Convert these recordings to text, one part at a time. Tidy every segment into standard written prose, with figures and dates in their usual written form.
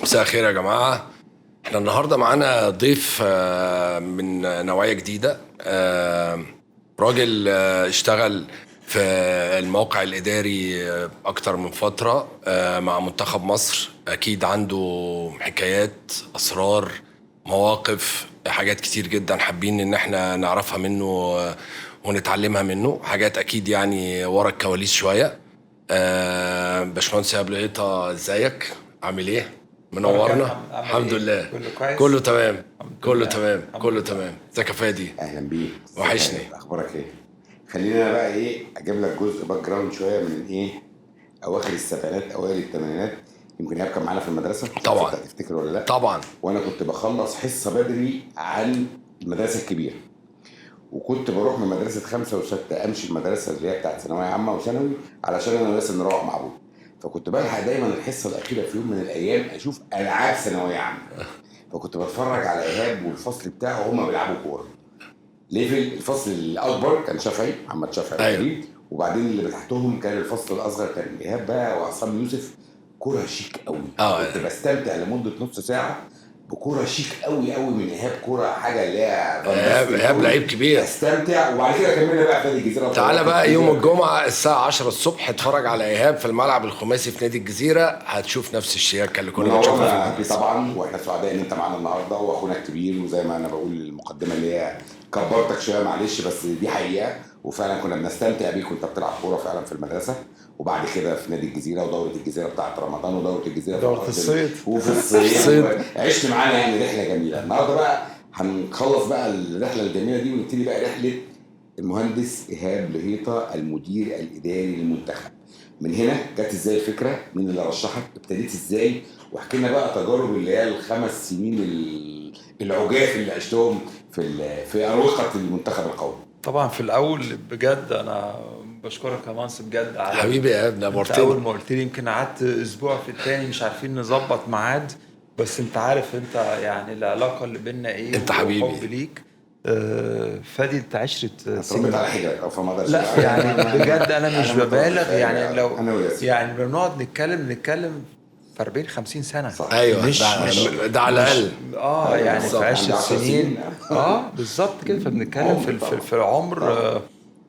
مساء الخير يا جماعة. احنا النهاردة معانا ضيف من نوعية جديدة. راجل اشتغل في الموقع الإداري أكتر من فترة مع منتخب مصر. أكيد عنده حكايات، أسرار، مواقف، حاجات كتير جدا حابين إن احنا نعرفها منه ونتعلمها منه. حاجات أكيد يعني ورا الكواليس شوية. باشمهندس إيهاب لقيطة، ازيك؟ عامل ايه؟ بركات، منورنا. عامل الحمد ايه؟ لله. كله كويس؟ كله تمام. الحمد كله لله. تمام. الحمد كله لله. تمام. ازيك يا فادي؟ اهلا بيك. ازيك يا وحشني. ايهاب؟ اخبارك ايه؟ خلينا أنا بقى اجيب لك جزء باك جراوند شويه من اواخر السبعينات اوائل الثمانينات. يمكن ايهاب كان معانا في المدرسه، مش عارف طبعا. انت هتفتكر ولا لا. طبعا. وانا كنت بخلص حصه بدري عن المدرسه الكبيره، وكنت بروح من مدرسه خمسه وسته امشي المدرسه اللي هي بتاعت ثانويه عامه وثانوي علشان انا لازم نروح مع ابويا. فكنت بلحق دايما الحصه الاخيره في يوم من الايام اشوف العاب ثانويه عامه. فكنت بتفرج على ايهاب والفصل بتاعه هما بيلعبوا كوره. ليفل الفصل الاكبر كان شافعي، محمد شافعي ايوه. الكبير، وبعدين اللي تحتهم كان الفصل الاصغر كان ايهاب بقى وعصام يوسف. كوره شيك قوي، اه. كنت بستمتع لمده نص ساعه بكوره شيك قوي قوي من ايهاب. كوره حاجه اللي هي فانتاستيك ايهاب قوي. لعيب كبير. بستمتع، وبعد كده كملنا بقى في نادي الجزيره تعالى وطلعت بقى يوم الجزيره. الجمعة الساعة 10 الصبح اتفرج على إيهاب في الملعب الخماسي في نادي الجزيرة، هتشوف نفس الشياكة اللي كنا بنشوفها في منورنا دي المدرسة. طبعا، واحنا سعداء ان انت معانا النهارده، واخونا الكبير. وزي ما انا بقول المقدمه اللي هي كبرتك شويه، معلش، بس دي حقيقه. وفعلا كنا بنستمتع بيك وانت بتلعب كوره فعلا في المدرسه، وبعد كده في نادي الجزيره ودوره الجزيره بتاعت رمضان ودوره الجزيره دورة بتاعت الصيد. وفي الصيف الصيد. عشت معانا يعني رحله جميله. النهارده بقى هنخلص بقى الرحله الجميله دي ونبتدي بقى رحله المهندس ايهاب لهيطه المدير الاداري للمنتخب. من هنا جت ازاي الفكره؟ مين اللي رشحك؟ ابتديت ازاي؟ واحكي لنا بقى تجارب اللي هي الخمس سنين العجاف اللي عشتهم في اروقه المنتخب القومي. طبعا في الاول بجد انا بشكرك يا مانس بجد على حبيبي يا ابني، انت اول نورتني. ما قلت لي يمكن قعدت اسبوع في التاني مش عارفين نظبط ميعاد، بس انت عارف انت يعني العلاقه اللي بينا ايه انت وحب حبيبي. ليك. فادي انت عشرة اتربيت سنين. على حجرك او فما اقدرش. لا يعني بجد انا مش ببالغ، يعني لو انا وياسر. يعني بنقعد نتكلم في 40 50 سنه. صح. ايوه، مش ده على مش الأقل. ايوه يعني في بالظبط. عندي 10 10 سنين. سنين. بالظبط كده، فبنتكلم عمر طبعا. في العمر. طبعا.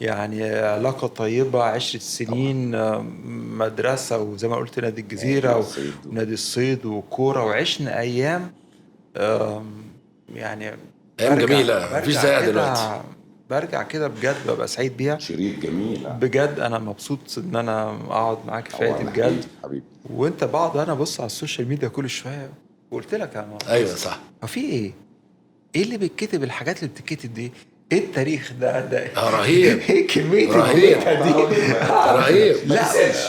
يعني علاقة طيبة، 10 طبعا. سنين. مدرسة، وزي ما قلت نادي نادي الجزيرة الصيد ونادي الصيد وكورة، وعشنا أيام. يعني أيام جميلة مفيش برجع زيها دلوقتي. كده برجع كده بجد ببقى سعيد بيها. شريط جميل. بجد أنا مبسوط إن أنا أقعد معاك في حياتي طبعا بجد. حبيبي حبيبي. وأنت بقعد أنا بص على السوشيال ميديا كل شوية، وقلت لك يا أيوة مهندس، صح. هو في ايه اللي بيتكتب، الحاجات اللي بتتكتب دي، ايه التاريخ ده رهيب. ايه كمية رهيب. الداتا دي؟ رهيب. ما لا تسألش.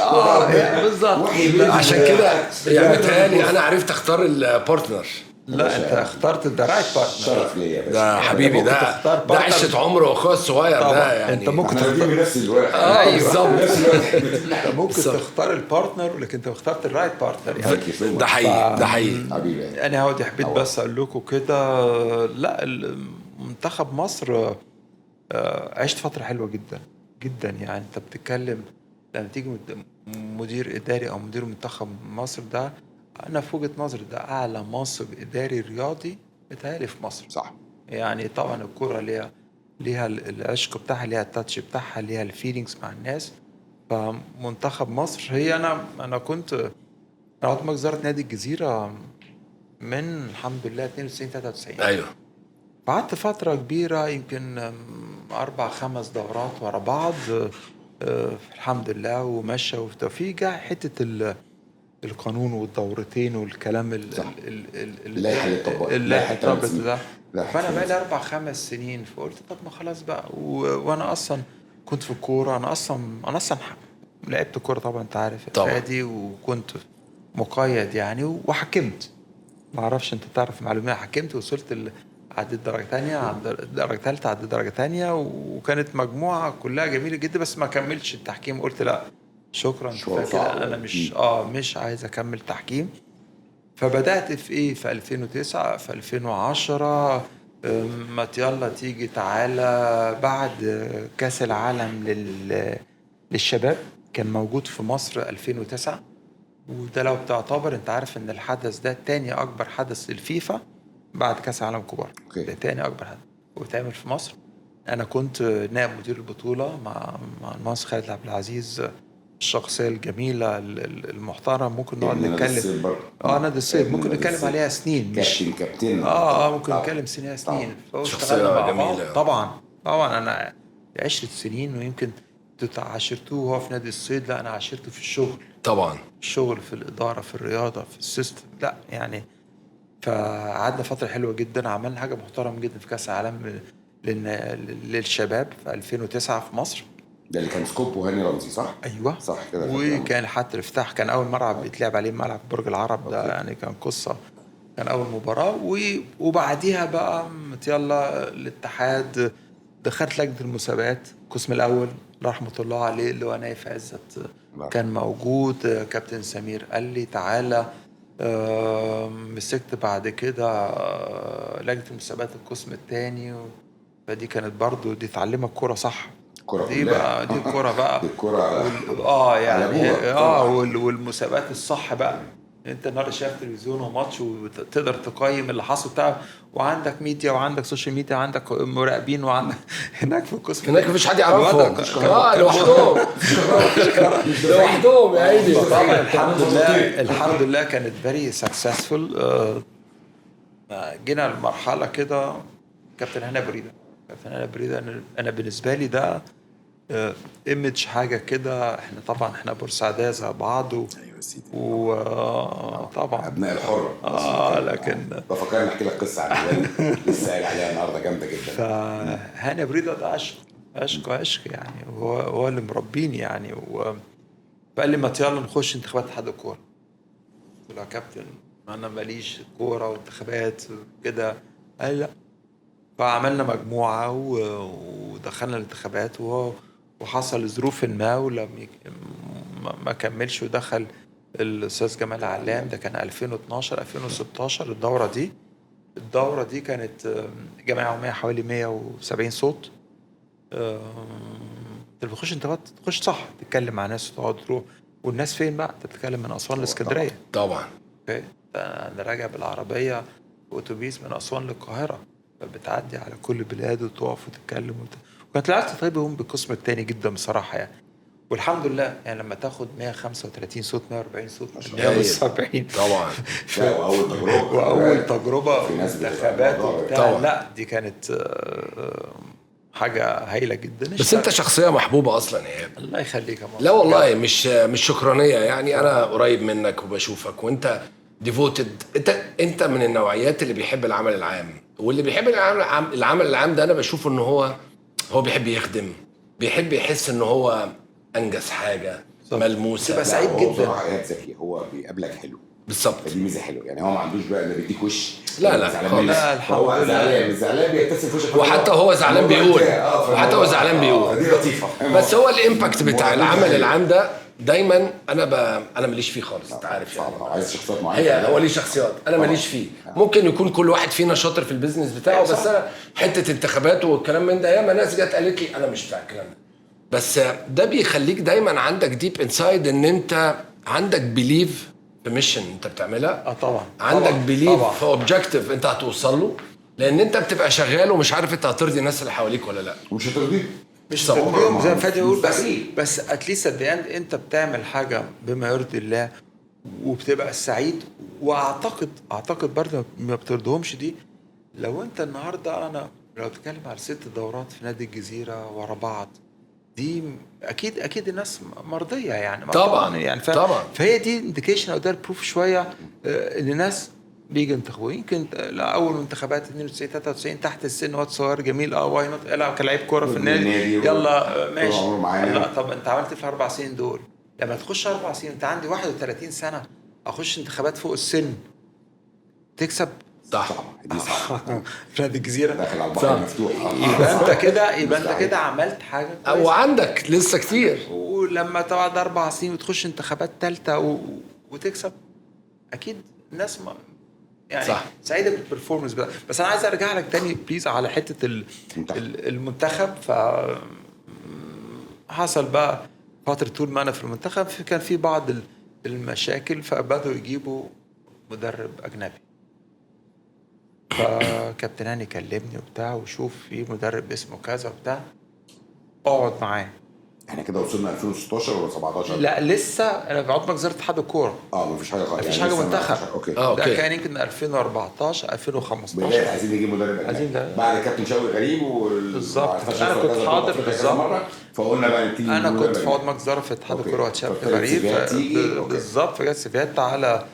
يعني بالظبط. وحي لا، بينزل. عشان كده يعني لا، متهيألي أنا عرفت أختار البارتنر. يا لا انت باشا، اخترت ذا رايت بارتنر. شرف ليا يا باشا. ده حبيبي، ممكن ده تختار ده بارتنر. عشرة عمر واخويا الصغير ده طبعا يعني. انت ممكن احنا بادئين تختار. بنفس الورق. ايوه بالظبط. بنفس الورق. انت ممكن بالظبط. تختار البارتنر، لكن انت اخترت الرايت بارتنر يعني. Thank you so much. ده حقيقي، ده حقيقي. حبيبي. انا هودي حبيت طبعا. بس اقول لكم كده. لا منتخب مصر عشت فترة حلوة جدا جدا. يعني انت بتتكلم لما تيجي مدير اداري او مدير منتخب مصر، ده انا في وجهة نظري ده اعلى منصب اداري رياضي بيتهيألي في مصر. صح. يعني طبعا الكرة ليها العشق بتاعها، ليها التاتش بتاعها، ليها الفيلينجز مع الناس. فمنتخب مصر هي انا كنت رحت مجزرة نادي الجزيرة من الحمد لله 92 93. أيوه. قعدت فترة كبيرة، يمكن 4 5 دورات ورا بعض. الحمد لله وماشية وفي جاء حتة القانون والدورتين والكلام صح. اللائحة اللي اتطبقت. اللائحة اللي اتطبقت ده. لائحة فأنا بقالي 8 سنين. 4 5 سنين، فقلت طب ما خلاص بقى. وأنا أصلا كنت في الكورة. أنا أصلا لعبت كورة طبعا أنت عارف يا طبعا. فادي، وكنت مقيد يعني وحكمت. ما اعرفش انت تعرف معلومه، حكمت وصلت عديت درجه تانية، عديت درجه ثالثه، عديت درجه تانية، وكانت مجموعه كلها جميله جدا. بس ما كملتش التحكيم، قلت لا شكرا مشوار كفايه صعب. كده، انا مش عايز اكمل تحكيم. فبدات في 2009 في 2010. ما يلا تيجي تعالى بعد كاس العالم للشباب، كان موجود في مصر 2009. وده لو بتعتبر، انت عارف ان الحدث ده تاني اكبر حدث للفيفا بعد كاس العالم كبار. أوكي. ده تاني اكبر حدث وبيتعمل في مصر. انا كنت نائب مدير البطوله مع المهندس خالد عبد العزيز، الشخصيه الجميله المحترم. ممكن نقعد ابن نادي نتكلم. الصيد برضه. نادي الصيد ابن ممكن نادي نتكلم الصيد. عليها سنين، مش كابتن ممكن طبعاً. نتكلم سنين سنين. فهو شخصية اشتغلنا مع بعض. جميلة. طبعا انا 10 سنين، ويمكن عاشرتوه وهو في نادي الصيد. لا انا عاشرته في الشغل، طبعا. الشغل في الإدارة، في الرياضة، في السيستم. لا يعني فقعدنا فترة حلوة جدا. عملنا حاجة محترمة جدا في كأس العالم للشباب في 2009 في مصر. ده اللي كان سكوب وهاني رمزي صح؟ أيوة صح كده. وكان حتى الافتتاح كان أول ملعب بيتلعب عليه ملعب برج العرب ده. يعني كان قصة، كان أول مباراة. وبعديها بقى يلا الاتحاد، دخلت لجنة المسابقات القسم الأول رحمة الله عليه اللي هو نايف عزت كان موجود. كابتن سمير قال لي تعالى. مسكت بعد كده لجنة المسابقات القسم الثاني. فدي كانت برضو دي تعلمك كرة صح. دي بقى دي الكرة بقى. دي الكرة يعني والمسابقات الصح بقى. انت النهارده شايف تلفزيون وماتش وتقدر تقيم اللي حصل بتاع، وعندك ميديا وعندك سوشيال ميديا وعندك مراقبين وعندك هناك في القسم هناك مفيش حد يعرفهم. لوحدهم لوحدهم يا عيني. طبعا الحمد لله كانت فيري سكسسفول. جينا لمرحله كده. كابتن هنا بريده انا بالنسبه لي ده ايمج حاجه كده. احنا طبعا احنا بورسعيديه زي بعض وطبعا ابناء الحر. لكن بفكر نحكي لك قصه عن الوالد لسه قايل عليها النهارده جامده جدا. فهاني بريده ده عشق يعني. هو اللي مربيني يعني. فقال لي ما يلا نخش انتخابات اتحاد الكوره. قلت له يا كابتن انا ماليش كوره وانتخابات كده. قال لا. فعملنا مجموعه ودخلنا الانتخابات وحصل ظروف ما ولم ما كملش. ودخل الاستاذ جمال علام. ده كان 2012 2016 الدوره دي كانت جمعيه عموميه حوالي 170 صوت. انت بتخش انتخابات تخش صح، تتكلم مع ناس وتقعد تروح. والناس فين بقى؟ انت بتتكلم من اسوان لاسكندريه. طبعا. انا راجع بالعربيه اتوبيس من اسوان للقاهره. فبتعدي على كل البلاد وتقف وتتكلم وكانت العلاقه طيبه هم بالقسم الثاني جدا بصراحه يعني. والحمد لله يعني لما تاخد 135 صوت 140 صوت 170 طبعا. واول تجربه في انتخابات وبتاع. لا دي كانت حاجه هايله جدا. بس انت شخصيه محبوبه اصلا يا يعني. الله يخليك يا مصر. لا والله مش شكرانيه يعني. انا قريب منك وبشوفك وانت ديفوتد. انت من النوعيات اللي بيحب العمل العام. واللي بيحب العمل العام ده انا بشوفه ان هو بيحب يخدم، بيحب يحس ان هو انجز حاجه ملموسه. تبقى سعيد جدا. حياة ذكي هو بيقابلك حلو بالظبط. دي ميزه حلوه يعني. هو ما عندوش بقى اللي بيديك وش. لا هو زعلان بيبتسم في وشك. وحتى هو زعلان بيقول دي لطيفه. بس هو الامباكت بتاع العمل العام ده دايما انا ماليش فيه خالص. انت عارف يعني. عايز شخصيات معينه. هو ليه شخصيات انا ماليش فيه. ممكن يكون كل واحد فينا شاطر في البيزنس بتاعه. بس انا حته انتخابات والكلام من ده ياما ناس جت قالت لي انا مش بتاع الكلام ده. بس ده بيخليك دايما عندك ديب انسايد ان انت عندك بيليف في ميشن انت بتعملها. طبعا عندك بيليف في اوبجكتيف انت هتوصل له. لان انت بتبقى شغال ومش عارف انت هترضي الناس اللي حواليك ولا لا. مش هترضيهم زي ما فادي يقول. بس اتليست انت بتعمل حاجه بما يرضي الله وبتبقى سعيد. واعتقد برضه ما بترضيهمش دي. لو انت النهارده انا لو بتكلم على 6 دورات في نادي الجزيره ورا بعض دي اكيد الناس مرضيه يعني. طبعا يعني طبعا. فهي دي انديكيشن او ده بروف شويه ان الناس بيجي ينتخبوا. يمكن اول انتخابات 92 93 تحت السن واد صغير جميل واي نوت العب كلاعب كوره في النادي يلا ماشي. لا طب انت عملت في 4 سنين دول. لما تخش 4 سنين انت عندي 31 سنه اخش انتخابات فوق السن تكسب صح. في نادي الجزيره داخل على البحر مفتوح. يبقى انت كده عملت حاجه او عندك لسه كتير. ولما تقعد 4 سنين وتخش انتخابات ثالثه وتكسب اكيد الناس يعني صح. سعيده بالبرفورمانس بقى. بس انا عايز ارجع لك تاني بليز على حته المنتخب. حصل بقى فتره طول ما انا في المنتخب كان في بعض المشاكل، فبدأوا يجيبوا مدرب أجنبي. فكابتن هاني كلمني وبتاع، وشوف في مدرب اسمه كذا وبتاع، اقعد معاه. احنا كده وصلنا 2016 ولا 17؟ لا لسه، انا بعد ما جزرت اتحاد الكوره، مفيش حاجه خالص، مفيش يعني حاجه لسه منتخب. 17. اوكي. ده اوكي. كان يمكن 2014 2015. بدايه عايزين نجيب مدرب عايزين اجنبي ده. بعد كابتن شوقي غريب بالظبط. والفشل أنا في كنت كذا حاضر كذا بالظبط. مرة. فقلنا بقى نبتدي انا نجيب كنت مدرب في عضو أجنبي. مجلس اداره في اتحاد أوكي. الكوره شاب فابتدت غريب. سيفيات تيجي. أوكي. بالظبط، فجت سيفيات تعالى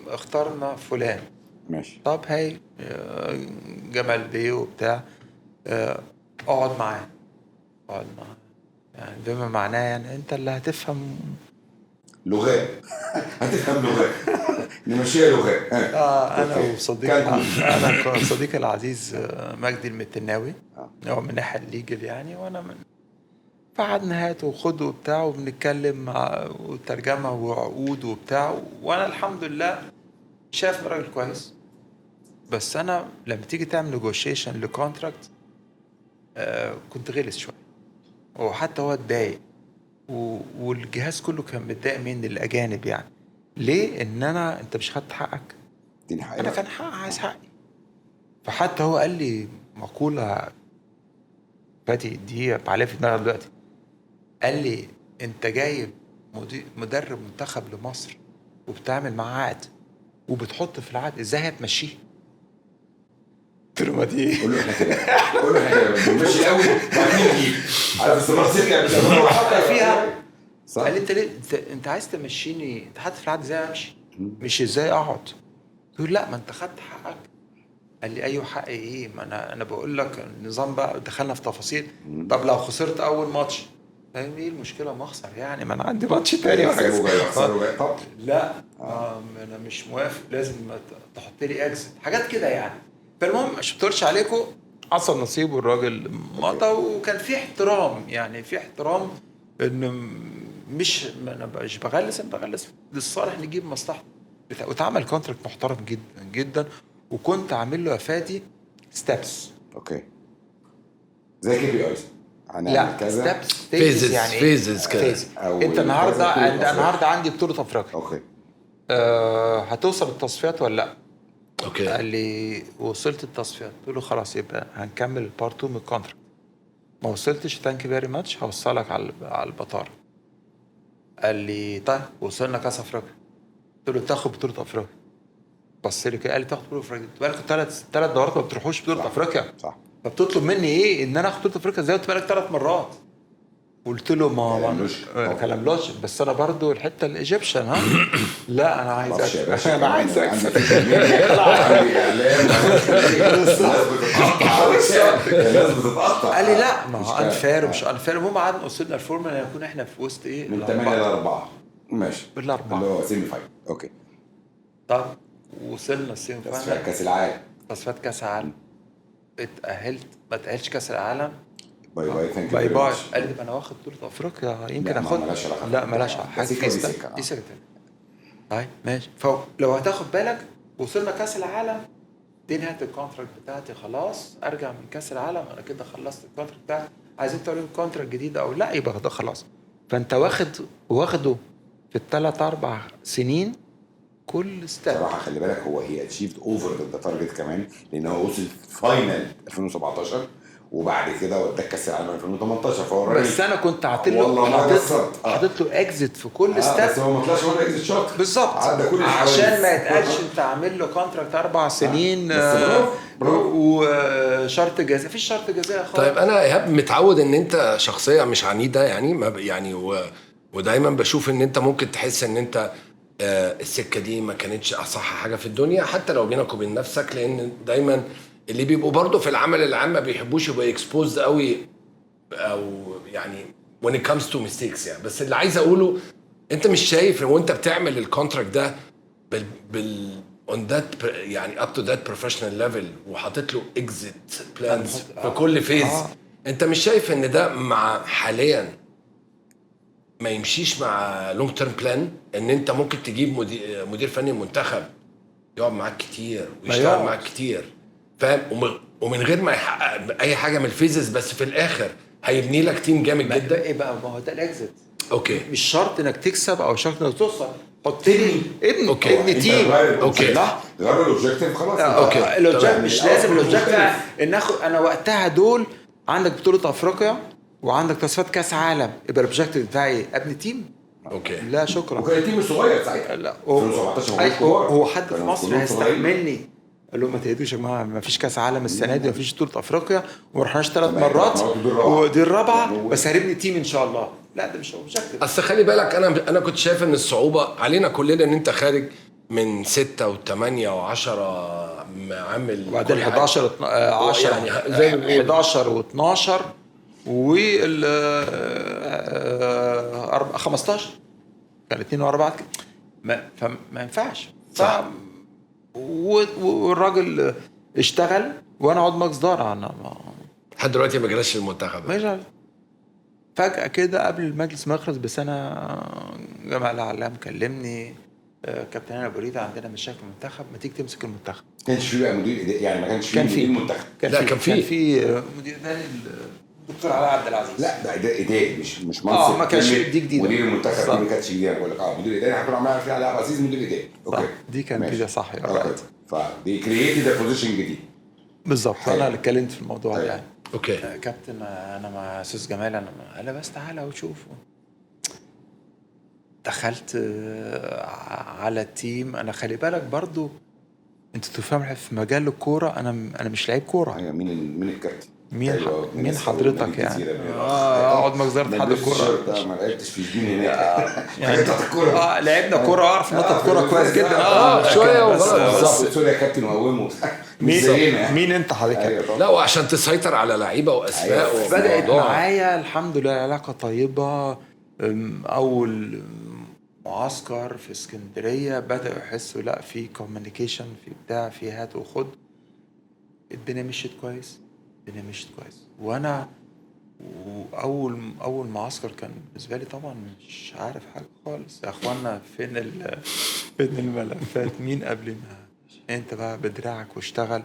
اخترنا فلان. ماشي. طب هاي جمال بيه وبتاع، اقعد معاه. يعني بما معناه يعني انت اللي هتفهم. لغات. هتفهم لغات. نمشيها لغات. انا أوكي. وصديقي كان انا صديقي العزيز مجدي المتناوي، هو من ناحيه الليجل يعني، وانا من. فقعدنا هات وخد وبتاع، وبنتكلم وترجمه وعقود وبتاع، وانا الحمد لله شايف راجل كويس. بس انا لما تيجي تعمل نيجوشيشن لكونتراكت كنت غلس شويه، وحتى هو اتضايق، والجهاز كله كان متضايق مني، الاجانب يعني. ليه؟ ان انت مش خدت حقك. اديني حقي انا بقى. كان حق عايز حقي. فحتى هو قال لي مقوله فاتي دي عليها في دماغي دلوقتي. قال لي انت جايب مدرب منتخب لمصر وبتعمل معاه عقد، وبتحط في العقد ازاي هتمشيه؟ قلت له ما دي قول له احنا كده. قول له احنا كده بنمشي قوي وبعدين نجيب. عارف السمار سيركل فيها. صح. قال لي انت ليه انت عايز تمشيني، انت حاطط في العقد ازاي امشي، مش ازاي اقعد. قلت له لا، ما انت خدت حقك. قال لي ايوه حقي ايه؟ ما انا بقول لك النظام بقى، دخلنا في تفاصيل. طب لو خسرت اول ماتش، فاهم ايه المشكله؟ ما اخسر يعني، ما انا عندي ماتش تاني يخسروا. طب لا انا مش موافق، لازم تحط لي اكزت، حاجات كده يعني. فالمهم عشان ما تقولش عليكم، حصل نصيب والراجل مضى، وكان في احترام، يعني في احترام ان مش انا مش بغلس، انا بغلس للصالح، نجيب مصلحه. واتعمل كونتراكت محترم جدا جدا، وكنت عامل له يا فادي ستابس. اوكي. زي كي بي ايز. لا ستابس Phases. يعني Phases كده. انت النهارده عندي بطوله افريقيا. اوكي. هتوصل التصفيات ولا لا؟ اوكي. قال لي وصلت التصفيات. قلت له خلاص، يبقى هنكمل البارت 2 من الكونتراكت. ما وصلتش، ثانك يو فيري ماتش، هوصلك على البطاره. قال لي طيب وصلنا كاس افريقيا. قلت له تاخد بطوله افريقيا. بص لي كده قال لي تاخد بطوله افريقيا؟ بقالك ثلاث دورات ما بتروحوش بطوله افريقيا. صح. فبتطلب مني ايه ان انا اخد بطوله افريقيا ازاي؟ قلت بقالك 3 مرات. قلت له كلام لوجيك، بس انا برضو الحته الايجيبشن لا انا عايز اكسب. انا عايز اكسب. الناس بتتقطع. قال لي لا، ما هو انفير مش انفير. المهم قعدنا وصلنا الفورمولا ان يكون احنا في وسط ايه، من 8 ل 4. ماشي. بالاربعه اللي هو سيمي فاينل. اوكي. طب وصلنا السيمي فاينل، كاس العالم، تصفيات كاس العالم. اتأهلت، ما اتأهلتش كاس العالم. باي باي ثانك باي يو. باي. قال لي انا واخد بطوله افريقيا، يمكن اخدها. لا مالهاش حاجه دي سكه. طيب ماشي. فلو هتاخد بالك، وصلنا كاس العالم، دي نهايه الكونتراكت بتاعتي، خلاص ارجع من كاس العالم، انا كده خلصت الكونتراكت بتاعتي. عايزين تعملوا كونتراكت جديد او لا، يبقى ده خلاص. فانت واخده في الثلاث 4 سنين كل ستيب. صراحه خلي بالك، هو هي اتشيفد اوفر ذا تارجت كمان، لان هو وصل فاينل 2017 وبعد كده وداك كاس العالم 2018. فهو بس انا كنت حاطط له اكزيت في كل ستيب. بس هو ما طلعش ولا اكزيت شوت بالظبط، عشان ما يتقالش انت عامل له كونتراكت 4 سنين وشرط جزاء. مفيش شرط جزاء خالص. طيب انا ايهاب متعود ان انت شخصيه مش عنيده يعني، ما يعني ودايما بشوف ان انت ممكن تحس ان انت السكه دي ما كانتش اصح حاجه في الدنيا، حتى لو بينك وبين نفسك، لان دايما اللي بيبقوا برضو في العمل العام ما بيحبوش يبقوا اكسبوزد قوي، او يعني when it comes to mistakes يعني. بس اللي عايز اقوله، انت مش شايف وانت بتعمل الكونتراكت ده بال on that يعني up to that professional level، وحاطط له exit plans في كل فيز، انت مش شايف ان ده مع حاليا ما يمشيش مع لونج تيرم بلان؟ ان انت ممكن تجيب مدير فني منتخب يقعد معاك كتير ويشتغل معاك كتير، فاهم، ومن غير ما يحقق اي حاجه من الفيزز، بس في الاخر هيبني لك تيم جامد جدا. ايه بقى؟ ما هو ده الاكزيت. اوكي مش شرط انك تكسب او شرط انك توصل. حط لي ابني أوكي. ابني تيم. أوكي. لا غير الاوبجيكتيف خلاص. أوكي. الاوبجيكتيف تمام. مش لازم الاوبجيكتيف مختلف. ان انا وقتها دول عندك بطولة افريقيا وعندك تصفيات كاس عالم، يبقى الاوبجيكتيف بتاعي ابني تيم. اوكي لا شكرا. وكان التيم صغير ساعتها. لا 2017 ما كانش كبار. هو حد في كانوا مصر كلهم صغيرين. هيستحملني؟ قال لهم ما تهدوش يا جماعه، ما فيش كاس عالم السنه دي، ما فيش بطوله افريقيا، وما رحناش 3 تمام. مرات ودي الرابعة. ودي الرابعه، يعني بس هربني تيم ان شاء الله. لا ده مش اوبجيكتيف. اصل خلي بالك انا كنت شايف ان الصعوبه علينا كلنا ان انت خارج من 6 و8 و10 عامل وبعدين كل حاجة. 11 10 يعني زي ما بنقول 11 و12 وال 15 كان 2 ورا بعض كده. فما ينفعش. صح. والراجل اشتغل وانا اقعد مصدر انا لحد دلوقتي ما جراش المنتخب. ما يجعل. فجأة كده قبل المجلس ما يخلص بسنة جمال علام كلمني، كابتن انا بريدة عندنا مشاكل في المنتخب، ما تيجي تمسك المنتخب. ما كانش في بقى مدير إداري، يعني ما كانش في كان مدير في المنتخب. لا، كان في مدير اداري الدكتور علاء عبد العزيز. لا ده اداري مش منصب. ما كانش كلمة دي جديدة. مدير المنتخب صح. دي ما كانتش جديده. انا بقول لك مدير اداري احنا كنا عاملين فيها علاء عبد العزيز مدير اداري. اوكي دي كان ماشي. كده صح يا أوكي. راجل. فدي كرييتد بوزيشن جديد. بالظبط. حلو. انا اللي اتكلمت في الموضوع ده يعني. اوكي كابتن انا مع استاذ جمال، انا بس تعالى وشوف. دخلت على التيم. انا خلي بالك برضو انت تفهم في مجال الكوره، انا مش لعيب كوره. ايوه مين الكابتن؟ مين حضرتك يعني؟ اقعد مجزره حد الكوره. ما لعبتش في الجيم هناك. يعني بتاعت الكوره. لعبنا كوره، اعرف نطط كوره كويس جدا. شوية لكن بس- وغلط. بس سوري يا كابتن وقومه. مش زينا. مين انت حضرتك؟ ايوه طبعا. لا وعشان تسيطر على لعيبه واسماء أيوة. بدأت وموضوع. معايا الحمد لله علاقة طيبة. أول معسكر في اسكندرية بدأوا يحسوا لا في كوميونيكيشن، في بتاع، في هات وخد. الدنيا مشيت كويس. وأنا أول معسكر كان بالنسبة لي طبعا مش عارف حاجة خالص. يا أخوانا فين الملفات؟ مين قبل ما أنت بقى بدراعك واشتغل.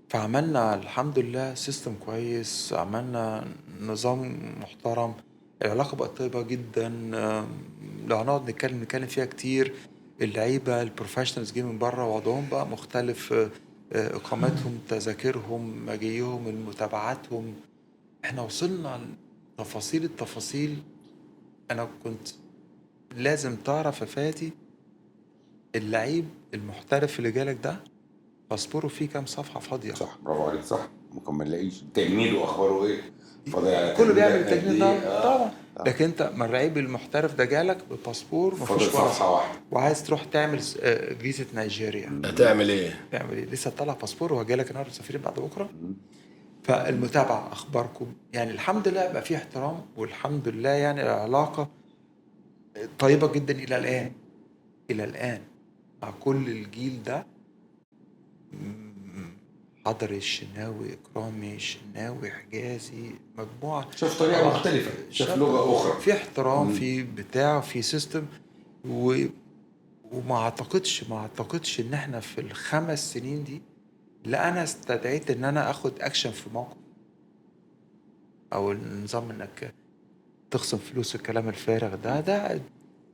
فعملنا الحمد لله سيستم كويس، عملنا نظام محترم، العلاقة بقت طيبة جدا. لو هنقعد نتكلم فيها كتير. اللعيبة البروفيشنالز جايين من بره وضعهم بقى مختلف، إقامتهم، تذاكرهم، مجيهم، متابعاتهم. احنا وصلنا التفاصيل. أنا كنت لازم تعرف يا فادي، اللعيب المحترف اللي جالك ده باسبوره فيه كام صفحة فاضية. صح برافو عليك. صح ممكن ما نلاقيش تجنيده اخباره ايه. فاضل على كله بيعمل التجنيد التجنيد قد إيه؟ ده طبعا. لكن انت ما اللعيب المحترف ده جالك بباسبور فاضل مفيش ورقه صفحه واحده. وعايز تروح تعمل فيزا نيجيريا. هتعمل ايه؟ تعمل ايه؟ لسه طالع باسبور وهو جالك النهارده مسافرين بعد بكره. فالمتابعه اخباركم يعني الحمد لله بقى فيه احترام، والحمد لله يعني العلاقه طيبه جدا الى الان مع كل الجيل ده. حضري، الشناوي، إكرامي، الشناوي، حجازي، مجموعة شاف طريقه مختلفه، شاف لغه اخرى، في احترام، في بتاع، في سيستم. وما اعتقدش ان احنا في ال5 سنين دي لا انا استدعيت ان انا اخد اكشن في موقف، او النظام انك تخصم فلوس الكلام الفارغ ده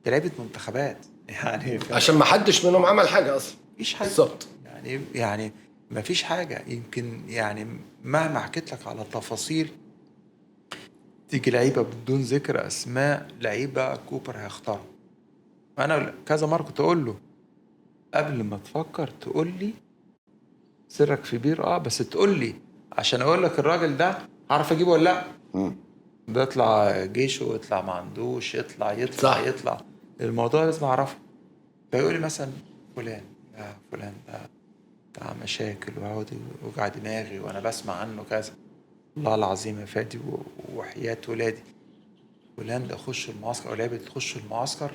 لعيبه منتخبات يعني. عشان ما حدش منهم عمل حاجه اصلا. مفيش حاجه بالظبط. يعني ما فيش حاجة. يمكن يعني مهما حكيت لك على تفاصيل تيجي لعيبة بدون ذكر أسماء، لعيبة كوبر هيختاروا. أنا كذا مرة كنت أقول له قبل ما تفكر تقول لي سرك في بير بس تقول لي عشان أقول لك الراجل ده عارف أجيبه ولا لأ. ده يطلع جيشه، يطلع ما عندوش، يطلع الموضوع لازم أعرفه. فيقول لي مثلا فلان ده بتاع مشاكل وعودي وجع دماغي وانا بسمع عنه كذا. الله العظيم يا فادي وحياة ولادي، فلان ده اخش المعسكر او لعبة تخش المعسكر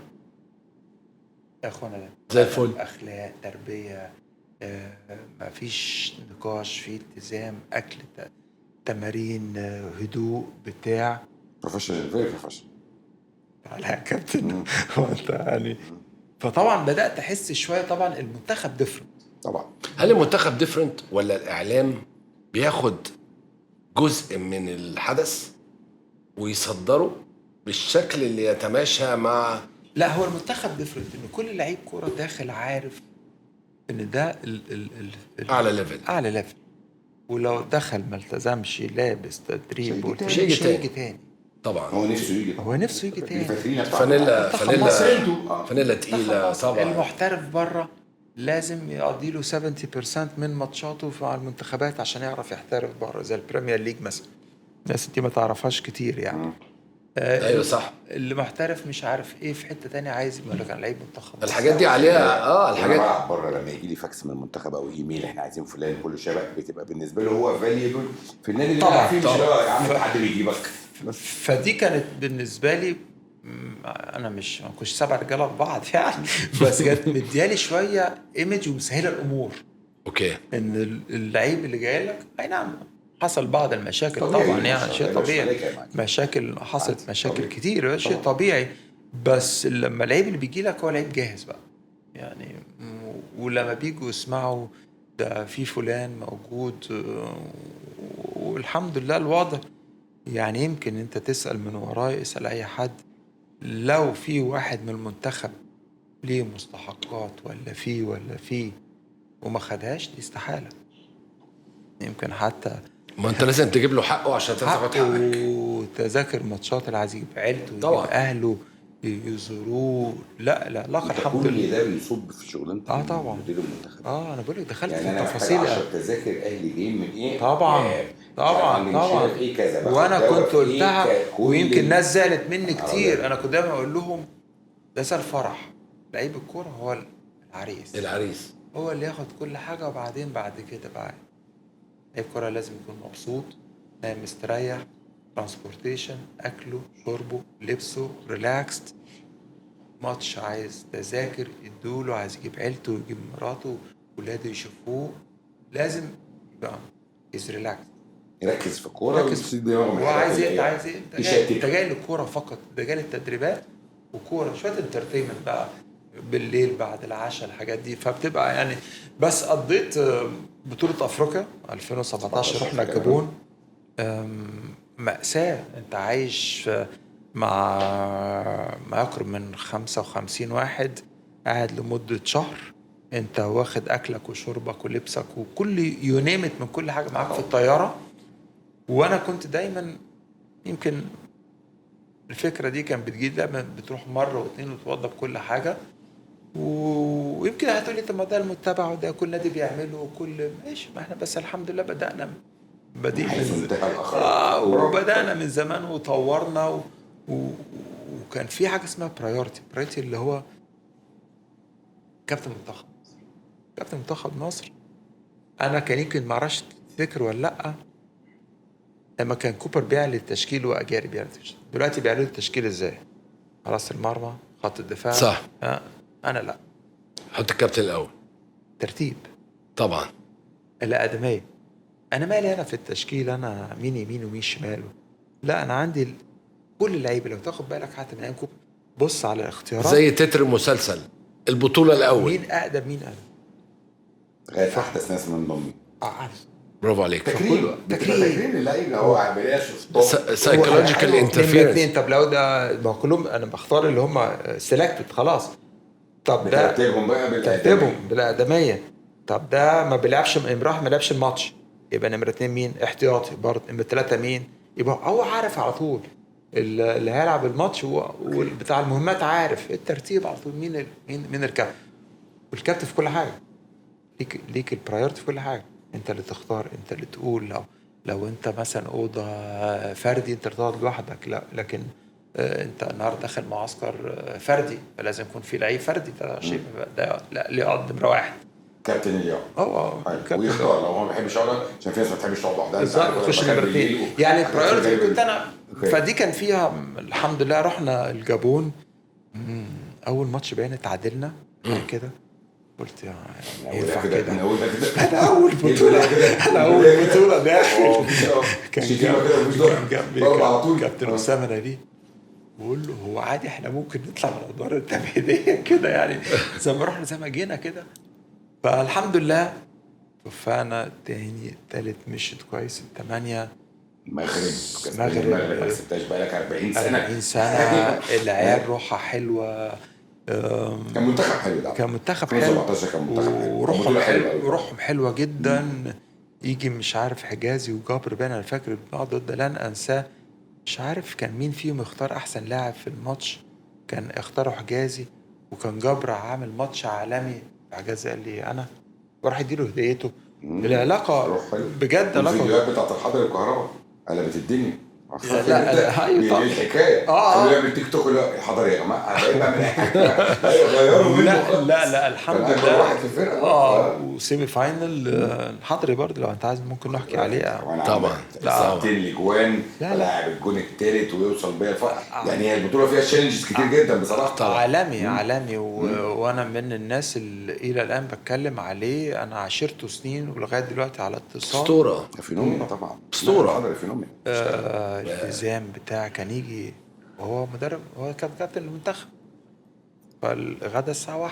يا اخوانا ده زي الفل. اخلاق، تربية، مفيش نقاش، في التزام، اكل، تمارين، هدوء، بتاع بروفيشنال فيري بروفيشنال. على يا كابتن وانت يعني. فطبعا بدأت احس شوية طبعا المنتخب ديفرنت. طبعا. هل المنتخب ديفرنت ولا الاعلام بياخد جزء من الحدث ويصدره بالشكل اللي يتماشى مع لا هو المنتخب ديفرنت، ان كل لعيب كوره داخل عارف ان ده اعلى ليفل. اعلى ليفل، ولو دخل ما التزمش لابس تدريب مش هيجي مش هيجي تاني. طبعا. هو نفسه يجي، هو نفسه يجي تاني. فاكرين فانيلا منتخب فانيلا مصر. فانيلا تقيله مصر طبعا. المحترف بره لازم يقضي له 70% من ماتشاته مع المنتخبات عشان يعرف يحترف بره، زي البريمير ليج مثلا. الناس دي ما تعرفهاش كتير يعني. ايوه صح. اللي محترف مش عارف ايه في حته تانية عايز يبقى لك لعيب منتخب مصر. الحاجات دي عليها الحاجات الحاجات. بلعب بره لما يجي لي فاكس من المنتخب او ايميل احنا عايزين فلان كل شباب، بتبقى بالنسبه له هو فاليبل في النادي اللي طبعاً، بيلعب فيه، مش طبعاً. اللي هو يا عم حد بيجيبك. فدي كانت بالنسبه لي انا مش ما كنتش 7 رجاله في بعض يعني بس كانت مديالي شويه ايمج ومسهله الامور، اوكي. ان اللعيب اللي جاي لك اي نعم حصل بعض المشاكل طبيعي، طبعا مش يعني شيء مش طبيعي، ملاكة يا معلم. مشاكل حصلت، عادي، مشاكل طبيعي. كتير، شيء طبعا. طبيعي. بس لما اللعيب اللي بيجي لك هو لعيب جاهز بقى يعني، ولما بيجوا يسمعوا ده في فلان موجود والحمد لله الوضع يعني. يمكن انت تسأل من وراي، اسأل اي حد، لو في واحد من المنتخب ليه مستحقات ولا فيه وما خدهاش، دي استحالة. يمكن حتى ما انت لازم تجيب له حقه عشان تاخد حقك. وتذاكر ماتشات اللي عايز يجيب عيلته يجيب طبعاً. اهله يزوروه. لا انت الحمد كل لله. ده بيصب في شغلانه طبعا. مدير المنتخب. انا بقول لك دخلت يعني في انا محتاج التفاصيل 10 تذاكر اهلي جايين من ايه؟ طبعا مش عارف عندي مشكله في ايه كذا، باخد وانا دواء كنت في إيه قلتها كل ويمكن ناس زعلت مني أنا كتير. انا كنت دايما اقول لهم ده زي الفرح، لعيب الكوره هو العريس، العريس هو اللي ياخد كل حاجه، وبعدين بعد كده بقى لعيب الكوره لازم يكون مبسوط، نايم مستريح، ترانسبورتيشن، اكله شربه لبسه ريلاكست. ماتش عايز تذاكر يدوله، عايز يجيب عيلته ويجيب مراته ولاده يشوفوه، لازم يبقى از ريلاكس، يركز في الكوره ويسيب دماغه من هو عايز ايه، انت الحاجات عايز ايه، انت اللي جاي, يشتته. انت جاي للكوره فقط، ده جاي للتدريبات وكوره، شويه انترتينمنت بقى بالليل بعد العشاء الحاجات دي. فبتبقى يعني بس قضيت بطوله افريقيا 2017 رحنا الجابون، مأساة. انت عايش مع ما يقرب من 55 واحد قاعد لمدة شهر، انت واخد اكلك وشربك ولبسك وكل يونيمت من كل حاجة معاك في الطيارة. وانا كنت دايما يمكن الفكرة دي كان بتجيب دايما بتروح مرة واثنين وتوضب كل حاجة، ويمكن هتقولي انت ما ده المتبع وده كل نادي بيعمله وكل ماشي، ما احنا بس الحمد لله بدأنا وبدأنا من زمان وطورنا وكان في حاجة اسمها برايورتي اللي هو كابتن منتخب مصر. انا كان يمكن ما اعرفش تفتكر ولا لا، لما كان كوبر بيعلن التشكيل واجاري بيعلن التشكيل، دلوقتي بيعلنوا التشكيل ازاي؟ راس المرمى، خط الدفاع، صح. انا لا، حط الكابتن الاول ترتيب طبعا. الأقدمية. انا مالي انا في التشكيل، انا مين يمين ومين شمال؟ لا انا عندي كل اللعيبه. لو تاخد بالك حتى من ايام بص على الاختيارات زي تتر مسلسل البطوله الاول، مين اقدم مين اقدم لغايه احدث ناس من ضمني. عارف برافو عليك. تكريم اللعيبه هو بلاش سايكولوجيكال انترفيرنس. طب لو ده ما كلهم انا بختار اللي هم سيلكتد خلاص. طب ده ترتيبهم بقى ترتيبهم بالأقدمية. طب ده ما بيلعبش، راح ما لعبش الماتش، يبقى نمرة 2 مين احتياطي برضه، نمرة 3 مين، يبقى هو عارف على طول اللي هيلعب الماتش وبتاع المهمات، عارف الترتيب على طول، مين الكابتن. والكابتن في كل حاجة، ليك البرايورتي في كل حاجة، انت اللي تختار، انت اللي تقول. لو انت مثلا اوضه فردي انت تقعد لوحدك، لا لكن انت النهارده داخل معسكر فردي فلازم يكون في لعيب فردي، ده شيء ده لا اللي يقعد نمره 1 كابتن اليوم. ويختار لو هو ما بيحبش يقعد، عشان في ناس ما بتحبش تقعد لوحدها بالظبط، يخش نمره 2 يعني البرايورتي كنت انا. فدي كان فيها الحمد لله. رحنا الجابون، اول ماتش بقينا تعادلنا كده، قلت ينفع كده. انا اول بطوله داخل. كان جنبي كابتن اسامه نبيه، بقول له هو عادي احنا ممكن نطلع من الادوار التمهيديه كده يعني زي ما رحنا زي ما جينا كده. فالحمد لله توفقنا، تاني تالت مشيت كويس، 8 المغرب ما كسبتهاش بقالك 40 سنه. 40 سنه العيال روحها حلوه. كان منتخب حلو ده، كان منتخب 2017 كان منتخب حلو، وروحهم حلوه حلوه وروحهم حلوه جدا. يجي مش عارف حجازي وجابر بان، انا فاكر النقط ده لن انساه. مش عارف كان مين فيهم يختار احسن لاعب في الماتش، كان اختاروا حجازي وكان جابر عامل ماتش عالمي. حجازي قال لي انا، وراح يديله هديته. العلاقه بجد علاقه. الفيديوهات بتاعت الحضر الكهرباء قلبت الدنيا. لا ايوه الحكايه قالوا يعمل تيك توك. لا الحضر يا جماعه بقيت بعمل حاجه. غيروا منه. لا الحمد لله. واحد في الفرقه. وسيمي فاينل الحضري برضه لو انت عايز ممكن نحكي عليه. طبعا ساعتين الاجوان، لاعب الجون الثالث ويوصل بيها يعني هي البطوله فيها تشالنجز كتير جدا بصراحه. عالمي وانا من الناس اللي الى الان بتكلم عليه. انا عاشرته سنين ولغايه دلوقتي على اتصال. اسطوره فينومينا طبعا، اسطوره فينومينا. الالتزام بتاع كان يجي وهو مدرب، هو كان كابتن المنتخب. فالغدا الساعه 1،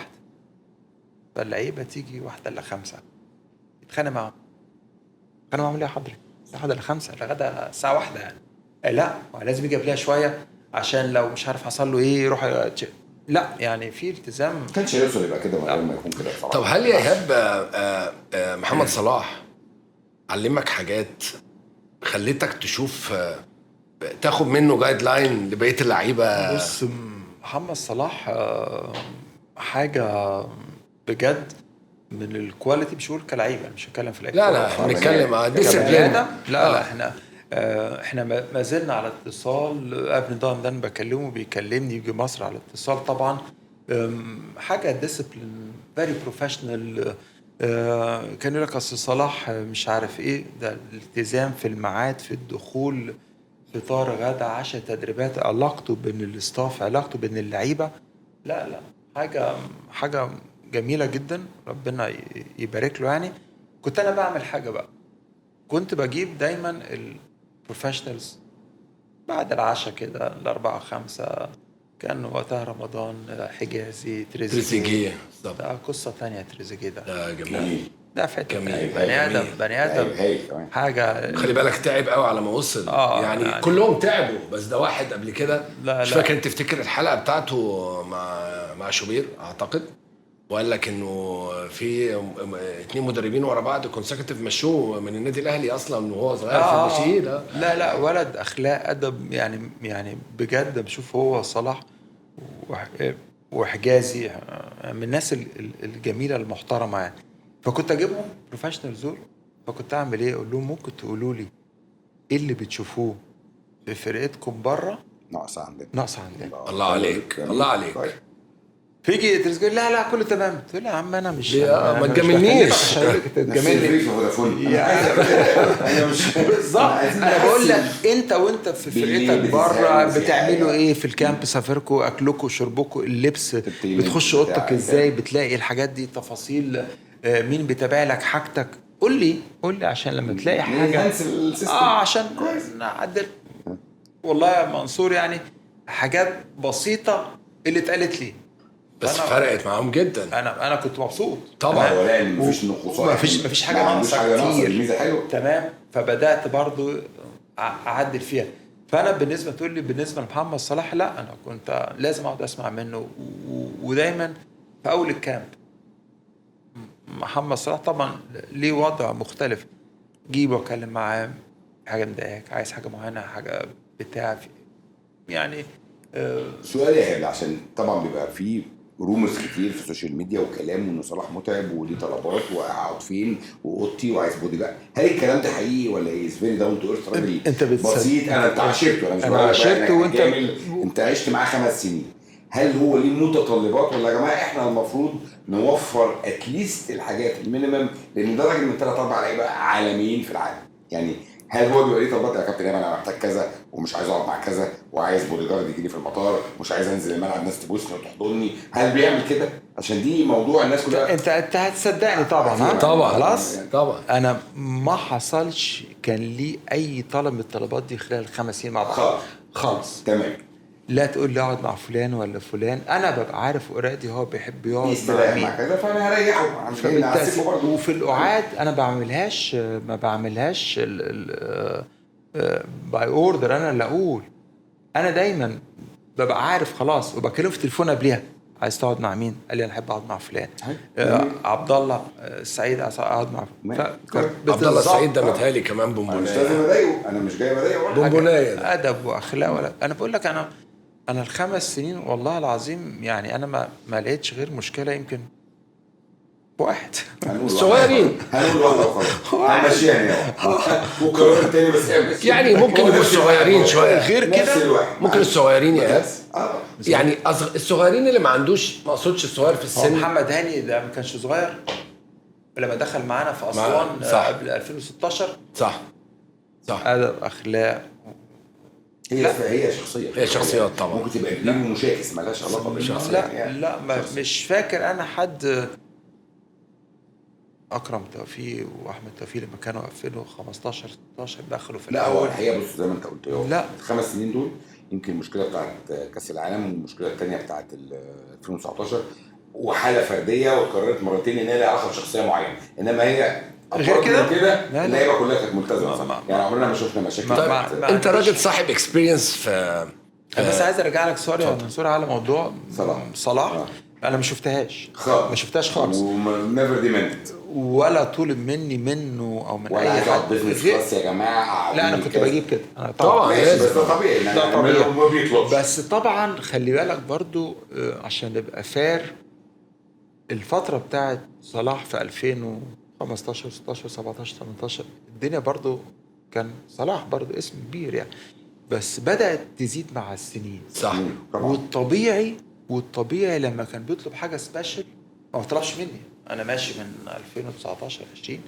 فاللعيبه تيجي 1 إلا 5 يتخانق معاهم. كانوا عاملين ايه يا حضرتك؟ الساعه 1 إلا 5 الغدا الساعه 1 يعني. لا لازم يجي قبلها شويه عشان لو مش عارف حصل له ايه يروح لا يعني في التزام. ما كانش يوصل يبقى كده من غير ما يكون كده بصراحه. طب هل يا ايهاب محمد صلاح علمك حاجات خليتك تشوف تاخد منه جايد لاين لبقيه اللعيبه؟ بص محمد صلاح حاجه بجد من الكواليتي. مش هقول كلعيبه، مش هتكلم في اللعيبه. لا احنا بنتكلم على ديسيبلين. لا احنا ما زلنا على اتصال. ابن دايما بكلمه بيكلمني يجي مصر على اتصال. طبعا حاجه ديسيبلين فيري بروفيشنال. كان يقول لك اصل صلاح مش عارف ايه ده، الالتزام في الميعاد، في الدخول، فطار غدا عشاء تدريبات، علاقته بين الاستاف، علاقته بين اللعيبه. لا حاجه جميله جدا، ربنا يبارك له. يعني كنت انا بعمل حاجه بقى، كنت بجيب دايما البروفيشنالز بعد العشاء كده 4 5. كان وقتها رمضان، حجازي، تريزيجيه. ده قصه ثانيه. تريزيجيه ده جميل، ده فاتح بني ادم حاجه. خلي بالك تعب قوي على ما وصل. يعني كلهم تعبوا، بس ده واحد قبل كده مش فاكر. تفتكر الحلقه بتاعته مع شوبير اعتقد، وقال لك انه في 2 مدربين ورا بعض كونسيكتيف مشوه من النادي الاهلي اصلا وهو صغير في الناشئين. لا ولد اخلاق ادب يعني بجد. بشوف هو صلاح وحجازي من الناس الجميله المحترمه يعني. فكنت اجيبهم بروفيشنال زول. فكنت اعمل ايه؟ اقول لهم ممكن تقولوا لي ايه اللي بتشوفوه في فرقتكم بره ناقص عندنا. الله عليك الله عليك. فيجي تريزيجيه لا كله تمام. تقول لي يا عم انا مش ما تجاملنيش تجاملني انا مش بالظبط. انا بقول لك انت وانت في فرقتك بره بتعملوا ايه في الكامب؟ سافركم، اكلكم، شربكم، اللبس، بتخش اوضتك ازاي، بتلاقي الحاجات دي تفاصيل، مين بيتابع لك حاجتك. قول لي عشان لما تلاقي حاجه عشان نعدل. والله يا منصور يعني حاجات بسيطه اللي اتقالت لي بس فرقت معاهم جدا. انا كنت مبسوط طبعا. ولا مفيش نقصات، مفيش حاجه ناقصه كتير. تمام. فبدات برضو اعدل فيها. فانا بالنسبه تقول لي بالنسبه لمحمد صلاح، لا انا كنت لازم اقعد اسمع منه. ودايما في اول الكامب محمد صلاح طبعا ليه وضع مختلف. جيبه واتكلم معاه، حاجه مضايقك، عايز حاجه معينه، حاجه بتاع يعني. سؤال يا هبل، عشان طبعا بيبقى فيه رومرز كتير في السوشيال ميديا وكلام انه صلاح متعب وليه طلبات واقعد فين واوضتي وعايز بودي جارد. هل الكلام ده حقيقي ولا ايه؟ فيري داون تو ايرث، راجل بسيط. انا عشرته، انا عشرته وانت انت عشت معاه 5 سنين. هل هو ليه متطلبات ولا يا جماعه احنا المفروض نوفر اتليست الحاجات المينيمم؟ لان ده راجل من 3 4 لعيبه عالميين في العالم. يعني هل هو بيبقى ليه طلبات يا كابتن انا محتاج كذا ومش عايز اقعد مع كذا وعايز بودي جارد يجي لي في المطار ومش عايز انزل الملعب ناس تبوسني وتحضني؟ هل بيعمل كده؟ عشان دي موضوع الناس كلها. انت هتصدقني طبعا. طبعا خلاص طبعا. انا ما حصلش كان لي اي طلب من الطلبات دي خلال 5 سنين مع بعض خالص. تمام. لا تقول لي اقعد مع فلان ولا فلان. انا ببقى عارف اوريدي هو بيحب يقعد مع مين كذا، فانا هريحه وفي القعاد انا ما بعملهاش باي اوردر، انا اللي اقول. انا دايما ببقى عارف خلاص، وبكلمه في التليفون قبلها عايز تقعد مع مين؟ قال لي انا احب اقعد مع فلان. عبد الله السعيد عايز اقعد مع عبد الله السعيد ده متهيألي كمان انا مش بونبونايه. لازم اضايقه، انا مش جاي بضايقه ولا حاجة. بونبونايه ده. ادب واخلاق ولا انا بقول لك، انا ال5 سنين والله العظيم يعني انا ما لقيتش غير مشكله يمكن واحد. هنقول الصغيرين. هنقول واحده وخلاص، هنمشيها يعني وقرار تاني بس يعني ممكن يبقوا صغيرين شويه غير نفس كده الواحد. ممكن الصغيرين يا بس يعني الصغيرين اللي ما عندوش، ما اقصدش الصغير في هو السن. محمد هاني ده ما كانش صغير لما دخل معانا في اسوان صح. قبل 2016. صح ادب اخلاق. هي شخصيه، هي شخصيات طبعا. ممكن تبقى كبير ومشاكس مالهاش علاقه بالشخصيه لا مش فاكر انا حد. اكرم توفيق واحمد توفيق لما كانوا 2015 16 دخلوا في لا هو الاول. الحقيقه بص زي ما انت قلت، هو لا. ال5 سنين دول يمكن المشكله بتاعت كاس العالم والمشكله الثانيه بتاعت 2019 وحاله فرديه واتكررت مرتين ان هي لها علاقه بشخصيه معينه، انما هي غير كده كده اللعيبه كلها كانت ملتزمه صح؟ يعني عمرنا ما شفنا مشاكل. طيب انت راجل صاحب اكسبيرينس في انا بس عايز ارجع لك سوري يا منصور على موضوع صلاح. انا ما شفتهاش خالص ونيفر دي منت ولا طولب منه او من ولا اي حد. بزنس كلاس يا جماعه. لا انا كنت بجيب كده. انا طبعا بس ده طبيعي، ده طبيعي. ما بيطلبش. بس طبعا خلي بالك برضو عشان نبقى فار، الفتره بتاعت صلاح في 2015 16 17 18 الدنيا برضو كان صلاح برضو اسم كبير يعني، بس بدأت تزيد مع السنين. صح. والطبيعي لما كان بيطلب حاجه سبيشال ما طلبش مني، انا ماشي من 2019 20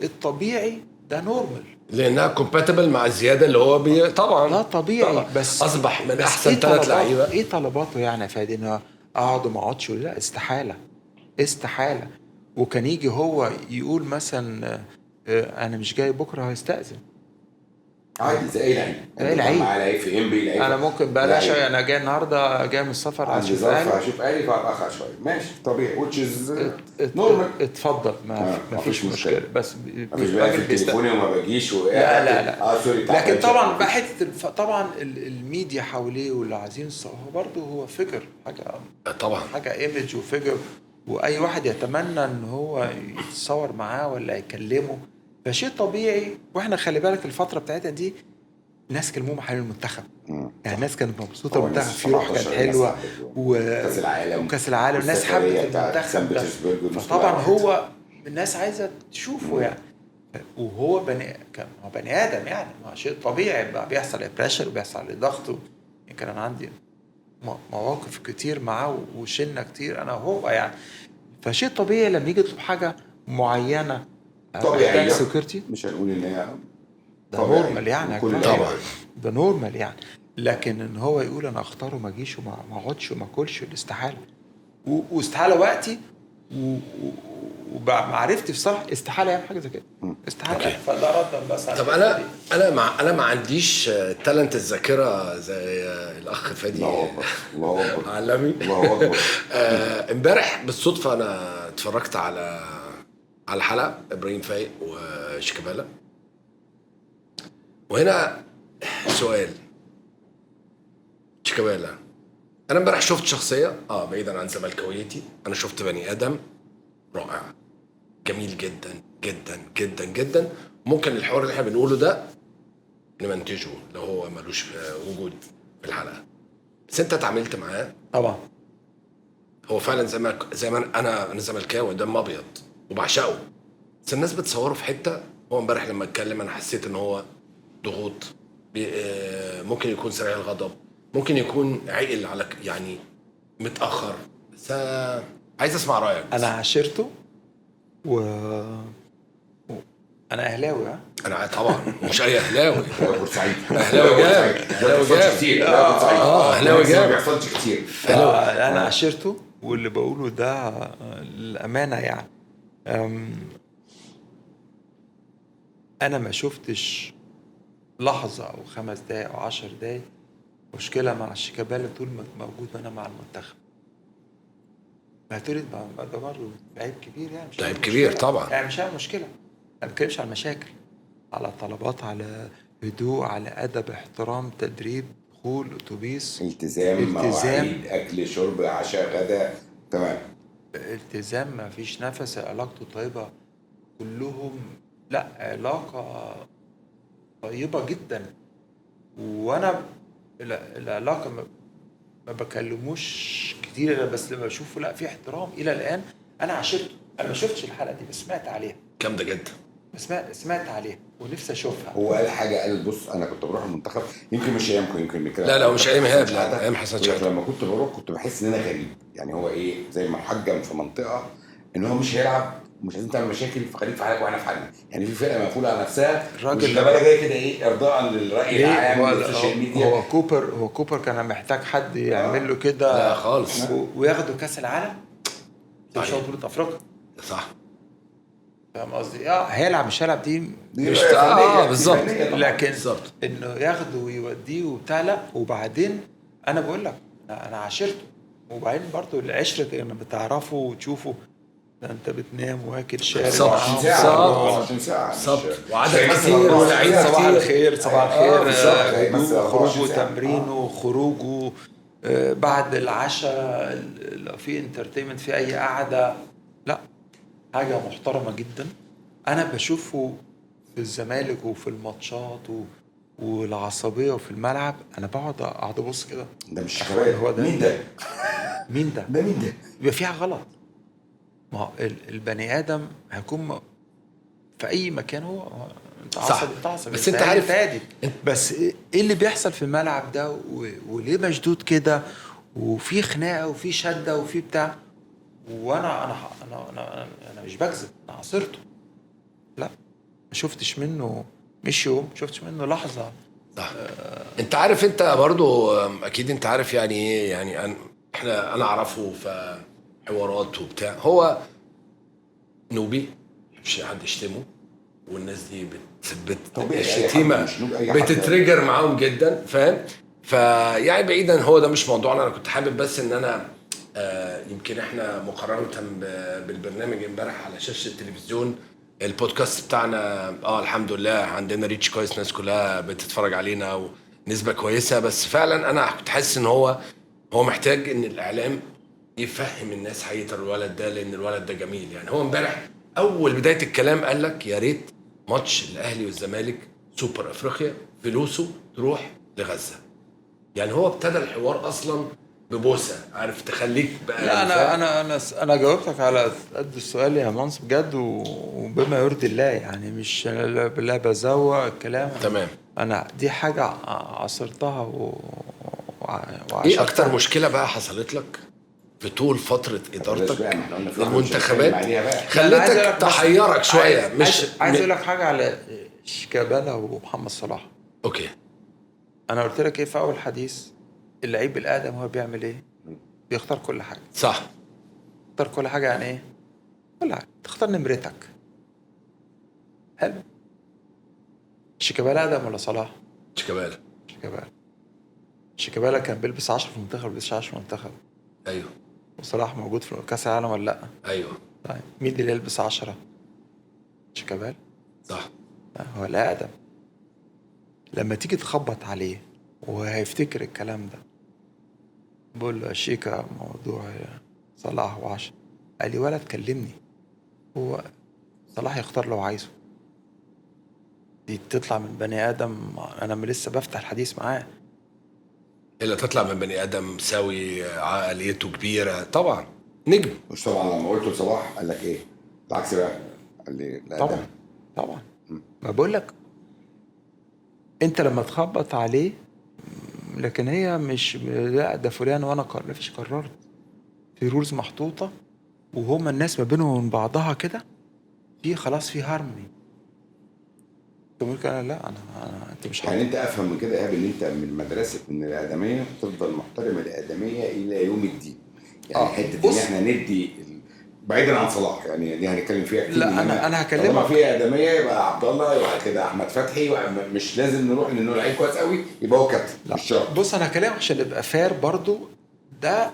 الطبيعي ده نورمال لانها كومباتبل مع الزياده اللي هو طبعا لا طبيعي. بس اصبح من بس احسن 3 لعيبه. ايه طلباته يعني يا فادي؟ انه اقعد وما اقعدش؟ لا استحاله. وكان يجي هو يقول مثلا انا مش جاي بكره هيستأذن عادي زي اي لعيب. اي لعيب معاه لعيب في ام بي، انا ممكن بقى شويه انا جاي النهارده جاي من السفر عندي ظرف هشوف اهلي فاتاخر شويه ماشي طبيعي which is normal. اتفضل ما فيش مشكله. بس مش بقى في تليفوني وما باجيش لا سوري. لكن طبعا بقى حته طبعا الميديا حواليه واللي عايزين هو برضه هو فيجر حاجه طبعا حاجه ايمج وفيجر، واي واحد يتمنى ان هو يتصور معاه ولا يكلمه، فشيء طبيعي. واحنا خلي بالك الفتره بتاعتنا دي الناس كلموهم حوالين المنتخب، يعني الناس كانت مبسوطه المنتخب في روح كانت حلوه وكاس العالم الناس حبت المنتخب ده، فطبعا هو الناس عايزه تشوفه يعني. وهو بني ادم يعني ما شيء طبيعي بقى بيحصل بريشر وبيحصل عليه ضغط. يمكن انا عندي مواقف كتير معاه وشلنا كتير انا وهو يعني، فشيء طبيعي لما يجي يطلب حاجه معينه طبيعي سكيورتي مش هنقول ان هي ده نورمال يعني طبعا ده نورمال يعني. لكن ان هو يقول انا اختاره ما اجيش وما اقعدش وما اكلش الاستحاله واستحاله وقتي ومعرفتي في صح استحاله يعمل حاجه زي كده استحاله. فده رد بس. طب انا ما عنديش تالنت الذاكره زي الاخ فادي. الله اكبر عالمي. الله اكبر. امبارح بالصدفه انا اتفرجت على حلقه ابراهيم فايق وشيكابالا، وهنا سؤال. شيكابالا انا امبارح شفت شخصيه بعيدا عن زملكاويتي، انا شفت بني ادم رائع جميل جدا جدا جدا جدا. ممكن الحوار اللي احنا بنقوله ده نمنتجه لو هو ملوش وجود في الحلقه، بس انت اتعاملت معاه طبعا. هو فعلا زي ما انا زملكاوي دم ابيض وبعشقه، بس الناس بتصوره في حته. هو امبارح لما اتكلم انا حسيت ان هو ضغوط، ممكن يكون سريع الغضب، ممكن يكون عقل على يعني متاخر. بس عايز اسمع رايك. انا عاشرته انا اهلاوي. انا طبعا مش اي اهلاوي. بورسعيد اهلاوي جامد. اهلاوي جامد. اهلاوي جامد ما بيحصلش كتير. انا عاشرته واللي بقوله ده الامانه يعني. انا ما شفتش لحظه او 5 دقايق او 10 دقايق مشكله مع شيكابالا طول ما موجود انا مع المنتخب. هترد ده برضه لعيب كبير يعني، مش لعيب كبير طبعا يعني مش مشكله. انا ما بتكلمش على المشاكل، على طلبات، على هدوء، على ادب، احترام، تدريب، دخول اتوبيس، التزام، مواعيد، اكل، شرب، عشاء، غدا، تمام. التزام، ما فيش نفس، علاقته طيبة كلهم. لا، علاقة طيبة جدا. وانا العلاقة ما بكلموش كتير، بس لما بشوفه لا في احترام الى الان. انا عشرته، انا ما شفتش الحلقة دي بس سمعت عليها، جامده جدا. سمعت عليها ونفسي اشوفها. هو قال حاجه، قال بص انا كنت بروح المنتخب، يمكن مش ايامكم، يمكن من كده. لا مش ايام ايهاب، لا شحاتة. ايام حسن يقول لك شحاته. لما كنت بروح كنت بحس ان انا غريب، يعني هو ايه زي ما محجم في منطقه ان هو مش هيلعب، مش لازم تعمل مشاكل، فخليك في حالك وانا في حالي. يعني في فرقه مقفوله على نفسها، الراجل مش جبالة جاي كده ايه ارضاء للراي ليه؟ العام هو والسوشيال ميديا. هو كوبر كان محتاج حد يعمل له لا كده خالص. وياخدوا كاس العالم، مش صحيح. بطولة افريقيا. صح. فاهم قصدي؟ هيلعب مش هيلعب دي مش فنية، بالظبط. فنية طبعاً. لكن بالظبط. انه ياخده ويوديه وبتاع لا. وبعدين انا بقول لك انا عاشرته، وبعدين برضو العشره انك بتعرفه وتشوفه، ده انت بتنام واكل شارب بالظبط. معاه 24 بالظبط. ساعه، وبره. 24 ساعه بالظبط. مش- وعدد مش هيمثل كتير 24 ولاعيبه ساعة. صباح كتير. الخير، صباح أيوة. الخير، بالظبط. هيمثل هدوء، 24 خروجه، ساعة. تمرينه، خروجه، بعد العشاء لو في انترتينمنت، في اي قعده، لا حاجه محترمه جدا. انا بشوفه في الزمالك وفي الماتشات والعصبيه وفي الملعب، انا اقعد ابص كده، ده مش أخوان، هو شباب، ده مين ده؟ مين ده؟ ده مين ده؟ يبقى فيها غلط. ما هو البني ادم هيكون في اي مكان، هو انت صح. عصبي، انت عصبي، بس انت عارف هادي. بس ايه اللي بيحصل في الملعب ده وليه مشدود كده، وفي خناقه وفي شده وفي بتاع، وانا انا انا انا, أنا مش بكذب، انا عاصرته. لا ما شفتش منه، مش يوم شفتش منه لحظه. صح. انت عارف انت برضو اكيد انت عارف يعني ايه، يعني انا اعرفه في حوارات وبتاع. هو نوبي، مش حد يشتمه، والناس دي طبيعي، أي حد الشتيمه مش نوب، أي حد. بتتريجر معاهم جدا، فاهم؟ فيعني بعيدا، هو ده مش موضوعنا. انا كنت حابب بس ان انا يمكن احنا مقارنه بالبرنامج امبارح على شاشه التلفزيون، البودكاست بتاعنا الحمد لله عندنا ريتش كويس، الناس كلها بتتفرج علينا ونسبه كويسه. بس فعلا انا كنت حاسس ان هو محتاج ان الاعلام يفهم الناس حقيقه الولد ده، لان الولد ده جميل. يعني هو امبارح اول بدايه الكلام قال لك يا ريت ماتش الاهلي والزمالك سوبر افريقيا فلوسه تروح لغزه. يعني هو ابتدى الحوار اصلا ببوسه، عارف تخليك بقى. لا انا جاوبتك على قد السؤال يا منصف بجد، وبما يرضي الله، يعني مش لا بزوق الكلام. تمام. انا دي حاجه عصرتها ايه اكتر وعشرتها. مشكله بقى حصلت لك في طول فتره بلاش ادارتك بقى، ما احنا قلنا في واحدة مش هنتكلم للمنتخبات عليها بقى. لا، أنا عايز أقول خلتك لك بس- تحيرك شويه؟ عايز اقول لك حاجه على شيكابالا ومحمد صلاح. اوكي. انا قلت لك ايه في اول حديث؟ اللعيب الادم هو بيعمل ايه؟ بيختار كل حاجه. صح. تختار كل حاجه يعني ايه؟ كل حاجه تختار نمرتك. حلو. شيكابالا ادم ولا صلاح؟ شيكابالا. شيكابالا كان بيلبس 10 في المنتخب، بيلبس 10 في المنتخب. ايوه. وصلاح موجود في كاس العالم ولا لا؟ ايوه. طيب مين اللي يلبس 10؟ شيكابالا. صح. هو لا ادم. لما تيجي تخبط عليه وهيفتكر الكلام ده، بقول له يا شيكا موضوع صلاح وعشرة، قال لي ولد كلمني، هو صلاح يختار لو عايزه. دي تطلع من بني ادم، انا لسه بفتح الحديث معاه. الا تطلع من بني ادم سوي عقليته كبيره طبعا، نجم. مش طبعا لما قلت لصلاح قال لك ايه؟ بالعكس بقى، قال لي لا طبعا طبعا. ما بقول لك انت لما تخبط عليه، لكن هي مش لا ده فلان وانا مفيش، قررت في رولز محطوطه، وهما الناس ما بينهم وبين بعضها كده، في خلاص في هارموني. انا لا انت مش يعني انت افهم من كده يا ايهاب ان انت من مدرسه ان الادميه تفضل محترم الادميه الى يوم الدين. يعني حته ان احنا ندي بعيدا عن صلاح، يعني دي هنتكلم فيها كتير. لا انا هكلمك. طالما في ادميه يبقى عبد الله، يبقى كده احمد فتحي، مش لازم نروح لانه لعيب كويس قوي يبقى هو كابتن، مش شرط. بص انا هكلمك عشان نبقى فير برضو. ده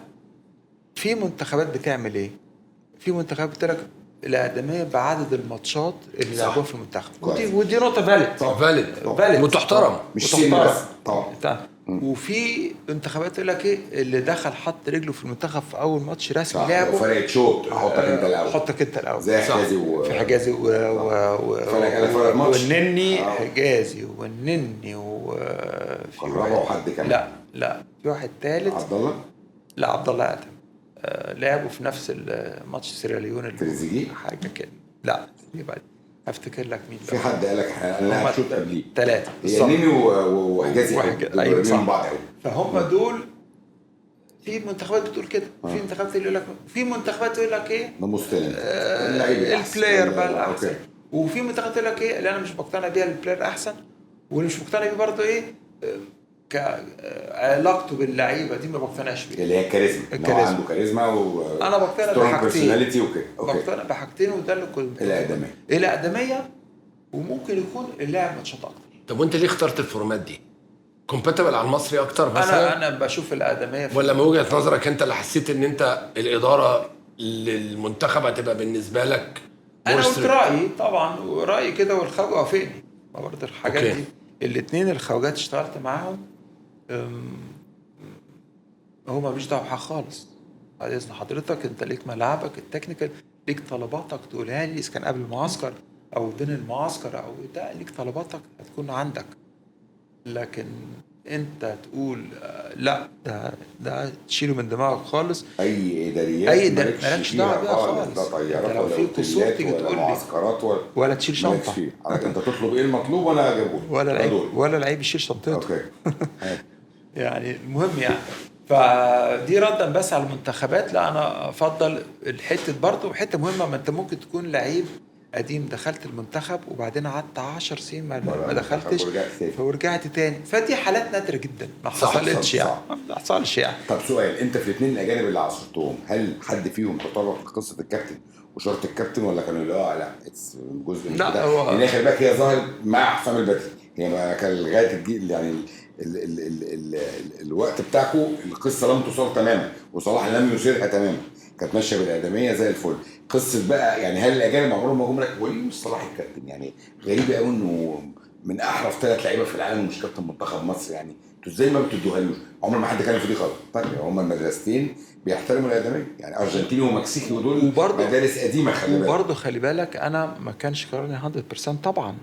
في منتخبات بتعمل ايه؟ في منتخبات بتقول لك الاقدميه بعدد الماتشات اللي صح. لعبوها في المنتخب، كويس. ودي نقطه فاليد فاليد وتحترم. مش سن بس طبعا. وفي انتخابات يقول لك ايه اللي دخل حط رجله في المنتخب في اول ماتش رسمي صح، لعبه، لو فرقت شوط حطك انت الاول، حطك انت الاول زي صح. حجازي في حجازي فرق ماتش. والنني حجازي والنني وفي كهربا وحد كمان. لا في واحد ثالث، عبد الله لا عبد الله ادم، لعبوا في نفس الماتش سيراليون تريزيجيه حاجه كده، لا يبقى افتكر لك مين في حد قال لك انا لاعب شوط قبليه 3 هي نيمي وحجازي ايوه صح. من بعض قوي. فهم دول في منتخبات بتقول كده، في منتخبات اللي يقول لك، في منتخبات يقول لك ايه ده مستلم البلاير بقى الاحسن، وفي منتخبات يقول لك ايه اللي انا مش مقتنع بيها البلاير احسن، واللي مش مقتنع بيه برضه ايه علاقته باللعيبه دي ما بقتنعش بيها، اللي هي الكاريزما. هو عنده كاريزما انا بقتنع بحاجتين وكده. بقتنع بحاجتين، وده اللي كنت الاقدميه وممكن يكون اللاعب ماتشات اكتر. طب وانت ليه اخترت الفورمات دي؟ كومباتبل على المصري اكتر مثلا؟ انا بشوف الاقدميه ولا من وجهه نظرك انت اللي حسيت ان انت الاداره للمنتخب هتبقى بالنسبه لك؟ انا قلت رايي طبعا، ورايي كده والخواجه وافقني برضه الحاجات دي. الاثنين الخواجات اشتغلت معاهم هو مالوش دعوه بحاجه خالص. بعد اذن حضرتك انت ليك ملعبك التكنيكال، ليك طلباتك تقولها لي اذا كان قبل المعسكر او بين المعسكر او ده، ليك طلباتك هتكون عندك، لكن انت تقول لا ده تشيله من دماغك خالص. اي اداريات مالكش دعوه بيها خالص. لا طيارات لو في قصور تيجي تقول لي معسكرات ولا تشيل شنطه، انت تطلب ايه المطلوب وانا اجيبه، ولا لعيب يشيل شنطته. اوكي يعني المهم يعني، فدي ردا بس على المنتخبات. لا انا افضل الحته برضه حته مهمه، ما انت ممكن تكون لعيب قديم دخلت المنتخب وبعدين قعدت 10 سنين ما دخلتش ورجعت تاني، فدي حالات نادره جدا ما حصلتش يعني. ما حصلش يعني. طب سؤال، انت في الاثنين الاجانب اللي عاصرتهم هل حد فيهم تطرق لقصه الكابتن وشرط الكابتن، ولا كانوا لا جزء من كده؟ يعني خلي بالك هي ظهرت مع حسام البدري، هي ما كان لغايه الجيل يعني الوقت بتاعكم القصه لم تصل تماما وصلاح لم يثيرها تماما، كانت ماشيه بالادميه زي الفل. قصه بقى يعني هل الاجانب عمرهم ما جم لك وليه مش صلاح الكابتن؟ يعني غريب قوي انه من احرف 3 لعيبه في العالم ومش كابتن منتخب مصر، يعني انتوا ازاي ما بتدوهالوش؟ عمر ما حد كان في دي خالص. طيب هما المدرستين بيحترموا الادميه، يعني ارجنتيني ومكسيكي ودول مدارس قديمه. خلي بالك وبرضه خلي بالك انا ما كانش قراري 100% طبعا.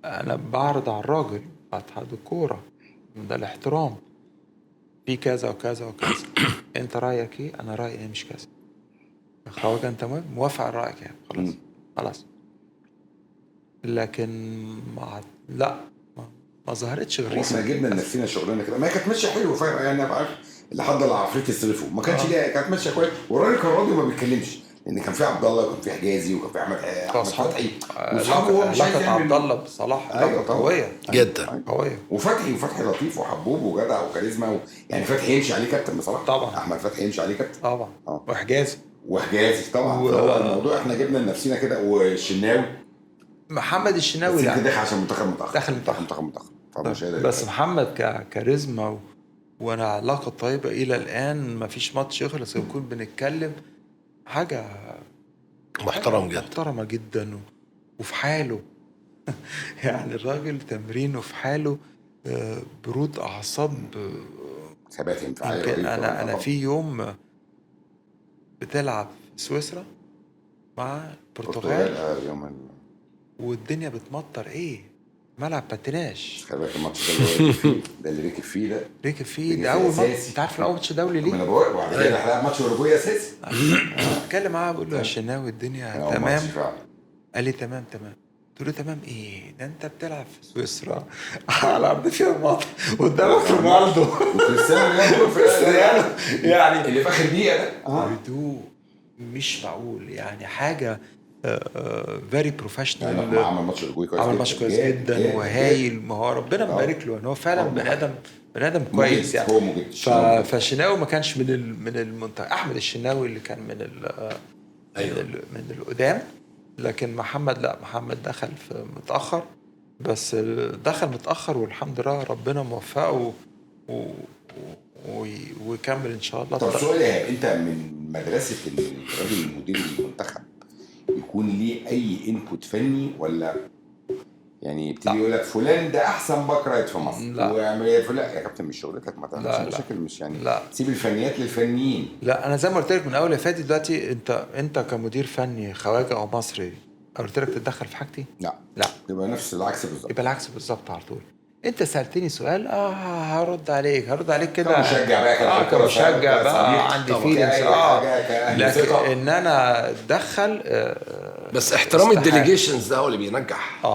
انا بعرض على الراجل اتحاد الكوره ده الاحترام في كذا وكذا وكذا انت رايك ايه؟ انا رايي مش كذا. خواجه انت موافق على رايك يعني خلاص. لكن لا ما ظهرتش غير احنا جبنا لنفسنا شغلنا كده، ما كانت ماشيه حلوه فاهم يعني. انا عارف اللي حد العفريت يصرفه ما كانش ليها، كانت ماشيه كويس، والراجل كان راضي وما بيتكلمش، لان كان في عبد الله وكان في حجازي وكان في احمد فتحي واصحابه. علاقه عبد الله بصلاح قويه جدا قويه، وفتحي لطيف وحبوب وجدع وكاريزما يعني فتحي يمشي عليه كابتن بصراحه طبعا، احمد فتحي يمشي عليه كابتن طبعا وحجازي طبعا. فهو الموضوع احنا جبنا لنفسنا كده. والشناوي محمد الشناوي لا داخل عشان داخل منتخب بس محمد كاريزما وانا علاقه طيبه الى الان ما فيش ماتش يخلص ونكون بنتكلم حاجه محترمه جدا وفي حاله يعني الراجل تمرينه في حاله، برود اعصاب، ثبات انفعالي. انا في يوم بتلعب في سويسرا مع البرتغال والدنيا بتمطر ملعب باتيناج. خلي بالك الماتش ده اللي ركب فيه ده اول ماتش. انت عارف اول ماتش دولي ليه؟ انا بقول وبعد كده هنلعب ماتش اوروبي اساسي. اتكلم معاه بقول له يا شناوي الدنيا تمام؟ قال لي تمام. قلت له تمام ايه ده؟ انت بتلعب في سويسرا على ارض فيها مطر قدامك رونالدو وكريستيانو يعني اللي في اخر دقيقه ده مش معقول يعني. حاجه فيري بروفيشنال يعني. عمل ماتش كويس جدا وهايل. ما هو ربنا مبارك له ان هو فعلا بني ادم كويس يعني. فالشناوي ما كانش من المنتخب. احمد الشناوي اللي كان من القدام، لكن محمد دخل في متاخر، بس دخل متاخر والحمد لله ربنا موفقه ويكمل ان شاء الله. طب سؤال، انت من مدرسه الراجل المدير المنتخب يكون ليه اي انبوت فني، ولا يعني يبتدي يقول لك فلان ده احسن باك رايت في مصر لا. ويعمل ايه فلان؟ يا كابتن مش شغلتك، ما تعملش لا. مشاكل، مش يعني لا. سيب الفنيات للفنيين. لا، انا زي ما قلت لك من اول يا فادي، دلوقتي انت كمدير فني خواجه او مصري قلت لك تتدخل في حاجتي؟ لا لا. يبقى نفس العكس بالظبط. يبقى العكس بالظبط على طول. انت سالتني سؤال، هرد عليك كده كمشجع بقى، كلاعب كورة، كمشجع بقى عندي طبعا. فيلينجز كأي حاجة، كأهل لكن ثقة. ان انا اتدخل بس احترام استحالة. الديليجيشنز ده هو اللي بينجح.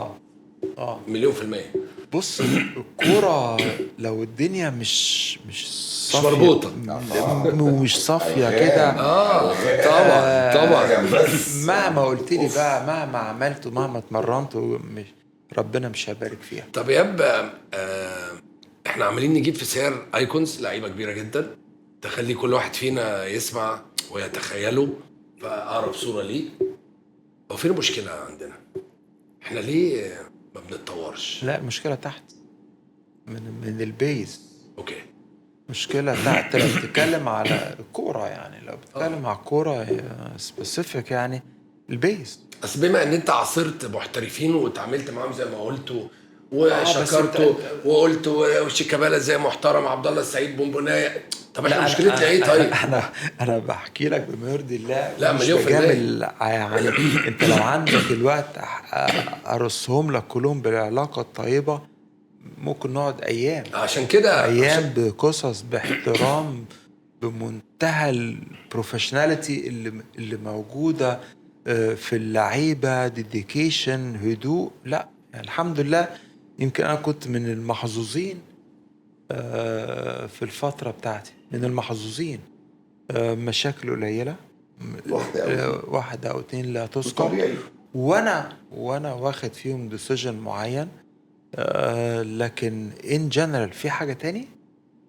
مليون في المية. بص، الكوره لو الدنيا مش صافية، مربوطة. ومش صافيه ألغام. كده، طبعا. بس مهما قلت لي بقى، مهما عملت ومهما اتمرنت ربنا مش هيبارك فيها. طب يبقى احنا عمالين نجيب في سير ايكونز لعيبه كبيره جدا، تخلي كل واحد فينا يسمع ويتخيله في اقرب صوره ليه. هو فين المشكله عندنا؟ احنا ليه ما بنتطورش؟ لا، المشكله تحت، من البيز. اوكي. مشكله تحت. لو بتتكلم على الكوره، يعني لو بتتكلم على الكوره سبيسيفيك، يعني البيز. بس بما ان انت عاصرت محترفين واتعاملت معاهم زي ما قلت بس وشكرته وقلت وشيكابالا زي محترم، عبد الله السعيد، بونبونايه، طب احنا مشكلتنا ايه طيب؟ انا بحكي لك بما يرضي الله، لا، مش مليون في بجامل يعني. انت لو عندك الوقت ارسهم لك كلهم بالعلاقه الطيبه، ممكن نقعد ايام عشان كده ايام بقصص باحترام، بمنتهى البروفيشناليتي اللي موجوده في اللعيبه، ديديكيشن، هدوء. لا يعني الحمد لله، يمكن انا كنت من المحظوظين في الفتره بتاعتي، من المحظوظين. مشاكل قليله، واحده او اتنين لا تذكر، طبيعي. وانا واخد فيهم ديسيجن معين. لكن ان جنرال في حاجه تاني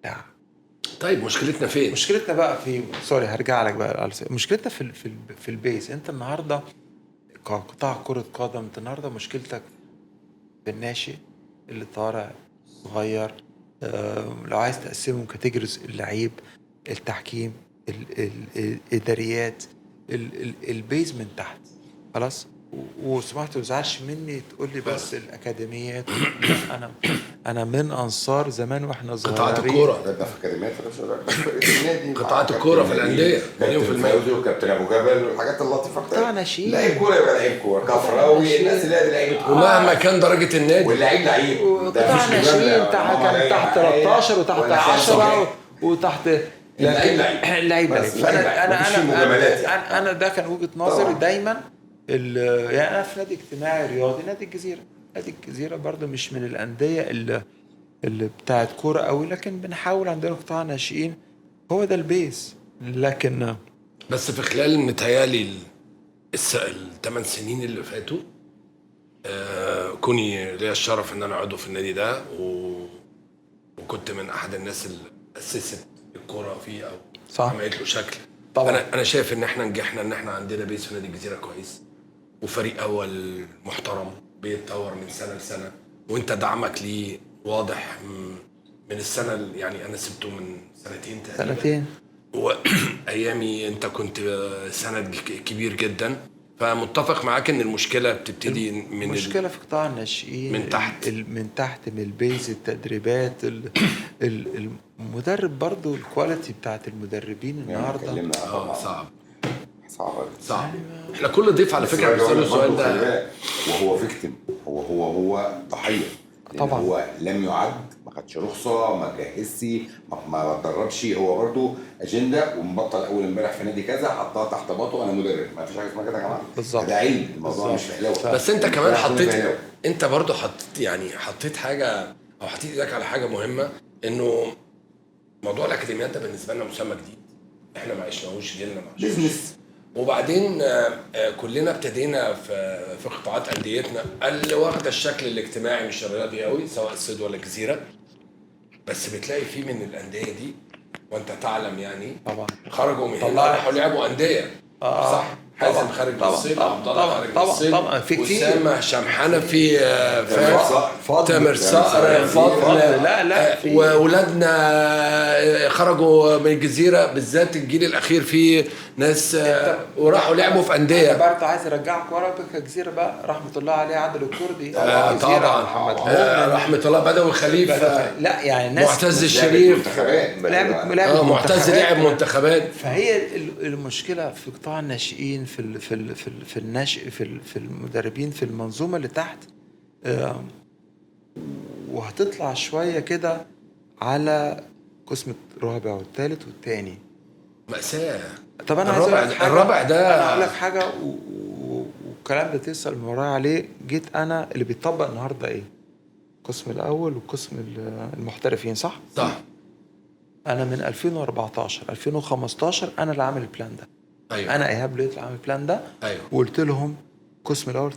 لا. طيب مشكلتنا فين؟ مشكلتنا بقى في هرجع لك بقى. مشكلتنا في البيس. انت النهارده كقطاع كره قدم، انت النهارده مشكلتك في الناشئ اللي طالع صغير. لو عايز تقسمهم كاتيجوريز: اللعيب، التحكيم، الاداريات، البيز من تحت. خلاص. وسمعت وزعلش مني تقول لي بس الاكاديميات. لا، انا من انصار زمان واحنا صغيرين قطاعات الكوره، ده في اكاديميات النادي، قطاعات الكوره في الانديه مليون في كابتن فوزي المية. وكابتن ابو جبل والحاجات اللطيفه قطاع ناشئين. لعيب كوره يبقى لعيب كوره، كفراوي، الناس اللي هي لعيبه كوره، ومهما كان درجه النادي واللعيب لعيب. قطاع ناشئين كان تحت 13 وتحت 10 وتحت اللعيب. فانا ده كان وجهه نظري دايما. يعني انا في نادي اجتماعي رياضي، نادي الجزيره برضو مش من الانديه اللي بتاعت كوره قوي، لكن بنحاول عندنا قطاع ناشئين، هو ده البيس. لكن بس في خلال متهيالي ال8 سنين اللي فاتوا، كوني ليا الشرف ان انا عضو في النادي ده، وكنت من احد الناس اللي اسست الكوره فيه او صح. عملت له شكل. طبعا. انا شايف ان احنا نجحنا، ان احنا عندنا بيس في نادي الجزيره كويس، وفريق اول محترم بيتطور من سنه لسنه، وانت دعمك ليه واضح من السنه. يعني انا سبته من سنتين تقريبا، وايامي انت كنت سند كبير جدا. فمتفق معاك ان المشكله بتبتدي من المشكله في قطاع الناشئين من تحت، من البيز، التدريبات، المدرب برضو، الكواليتي بتاعت المدربين النهارده صعب. احنا كل ضيف على فكره بيسأله السؤال ده، وهو فيكتم، هو ضحيه طبعا. هو لم يعد، ما خدش رخصه، ما جهزش، ما اتدربش، هو برضه اجنده ومبطل اول امبارح في نادي كذا، حطها تحت باطه انا مدرب. ما فيش حاجه اسمها كده يا جماعه، بالظبط. ده علم، الموضوع مش فهلوه. بس انت كمان انت برضه حطيت حاجه، او حطيت ايدك على حاجه مهمه، انه موضوع الاكاديميات ده بالنسبه لنا مسمى جديد، احنا ما عشناهوش، جيلنا ما عشناهوش. بيزنس. وبعدين كلنا ابتدينا في قطاعات انديتنا اللي واخده الشكل الاجتماعي مش الرياضي قوي، سواء الصيد ولا الجزيره. بس بتلاقي فيه من الانديه دي، وانت تعلم يعني، طبعا خرجوا من هنا راحوا لعبوا انديه. صح. حازم خارج الصيد، عبد الله خارج الصيد، طبعا في كتير، اسامه، هشام حنفي، فضل تامر صقر، فضل، لا في واولادنا خرجوا من الجزيره، بالذات الجيل الاخير فيه ناس وراحوا لعبوا في انديه. انا برضه عايز ارجعك ورا الجزيره بقى، رحمه الله عليه عادل الكردي طبعا محمد رحمه الله، بدوي خليفه، لا يعني ناس معتز الشريف، لعبت معتز لعب منتخبات. فهي المشكله في قطاع الناشئين، في الناشئ، في المدربين، في المنظومه اللي تحت، وهتطلع شويه كده على قسم الرابع والثالث والثاني، مأساة. طب انا عايز اقول لك حاجه، الرابع ده انا هقول لك حاجه والكلام ده تسال من ورايا عليه. جيت انا اللي بيطبق النهارده ايه؟ القسم الاول والقسم المحترفين، صح؟ انا من 2014 2015 انا اللي عامل البلان ده. أيوة. انا ايهاب لقيت اللي عامل البلان ده. أيوة. وقلت لهم القسم الاول 18،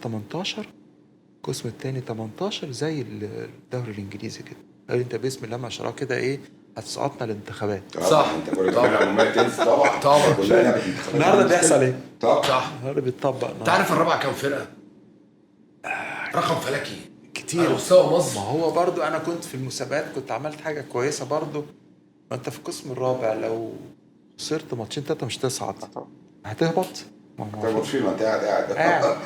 القسم الثاني 18 زي الدوري الانجليزي كده. قال لي انت بسم الله ما شاء الله كده ايه هتسقطنا الانتخابات. صح. انت كل طبعا طبعا النهارده بيحصل ايه؟ صح. النهارده بيتطبق. انت عارف الرابعه كام فرقه؟ رقم فلكي كتير على مستوى مصر. ما هو برضو انا كنت في المسابقات كنت عملت حاجه كويسه برضو. ما انت في القسم الرابع لو خسرت ماتشين 3 مش تصعد، هتهبط. طب فين انت قاعد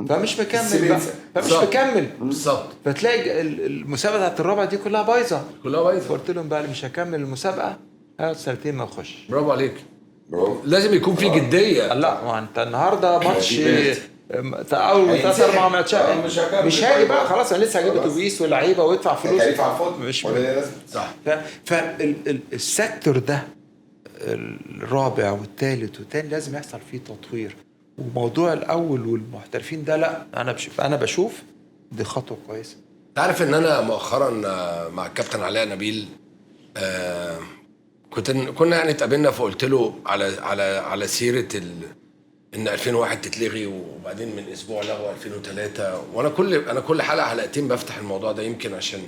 فمش مكمل بقى، فمش مكمل بالظبط. فتلاقي المسابقه بتاعت الرابع دي كلها بايظه. فقلت لهم بقى اللي مش هكمل المسابقه هيقعد سنتين ما يخش. برافو عليك. لازم يكون في جديه. لا ما انت النهارده ماتش اول 3-4 ماتشات مش هاجي بقى خلاص. انا لسه هجيب اتوبيس ولاعيبه وادفع فلوس مش صح. فالسيكتور ده الرابع والثالث والثاني لازم يحصل فيه تطوير. وموضوع الاول والمحترفين ده لا انا بشوف دي خطوه كويسه. تعرف ان انا مؤخرا مع الكابتن علاء نبيل كنا يعني اتقابلنا، فقلت له على سيره ان 2001 تتلغي، وبعدين من اسبوع لغوا 2003. وانا كل حلقتين بفتح الموضوع ده، يمكن عشان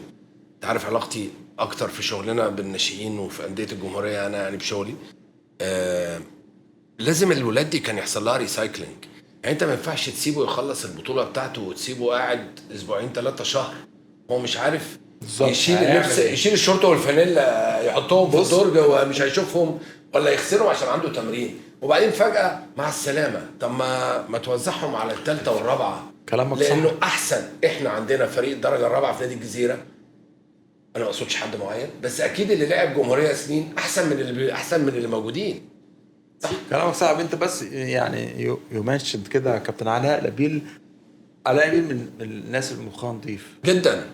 تعرف علاقتي اكتر في شغلنا بالناشئين وفي انديه الجمهوريه. انا يعني بشغلي لازم الولاد دي كان يحصل لها ريسايكلينج. يعني انت ما ينفعش تسيبه يخلص البطوله بتاعته وتسيبه قاعد اسبوعين 3 شهر هو مش عارف يشيل اللبس، يشيل الشورت والفانيلا يحطهم في الدرج ومش هيشوفهم، ولا يغسلهم عشان عنده تمرين، وبعدين فجاه مع السلامه. طب ما توزعهم على الثالثه والرابعه. كلامك صح. لانه احسن. احنا عندنا فريق الدرجه الرابعه في نادي الجزيره، انا ما اقصدش حد معين، بس اكيد اللي لعب جمهوريه سنين احسن من اللي موجودين. صح كلامك صعب. انت بس يعني يمشد كده كابتن علاء نبيل من الناس المخها نظيف جدا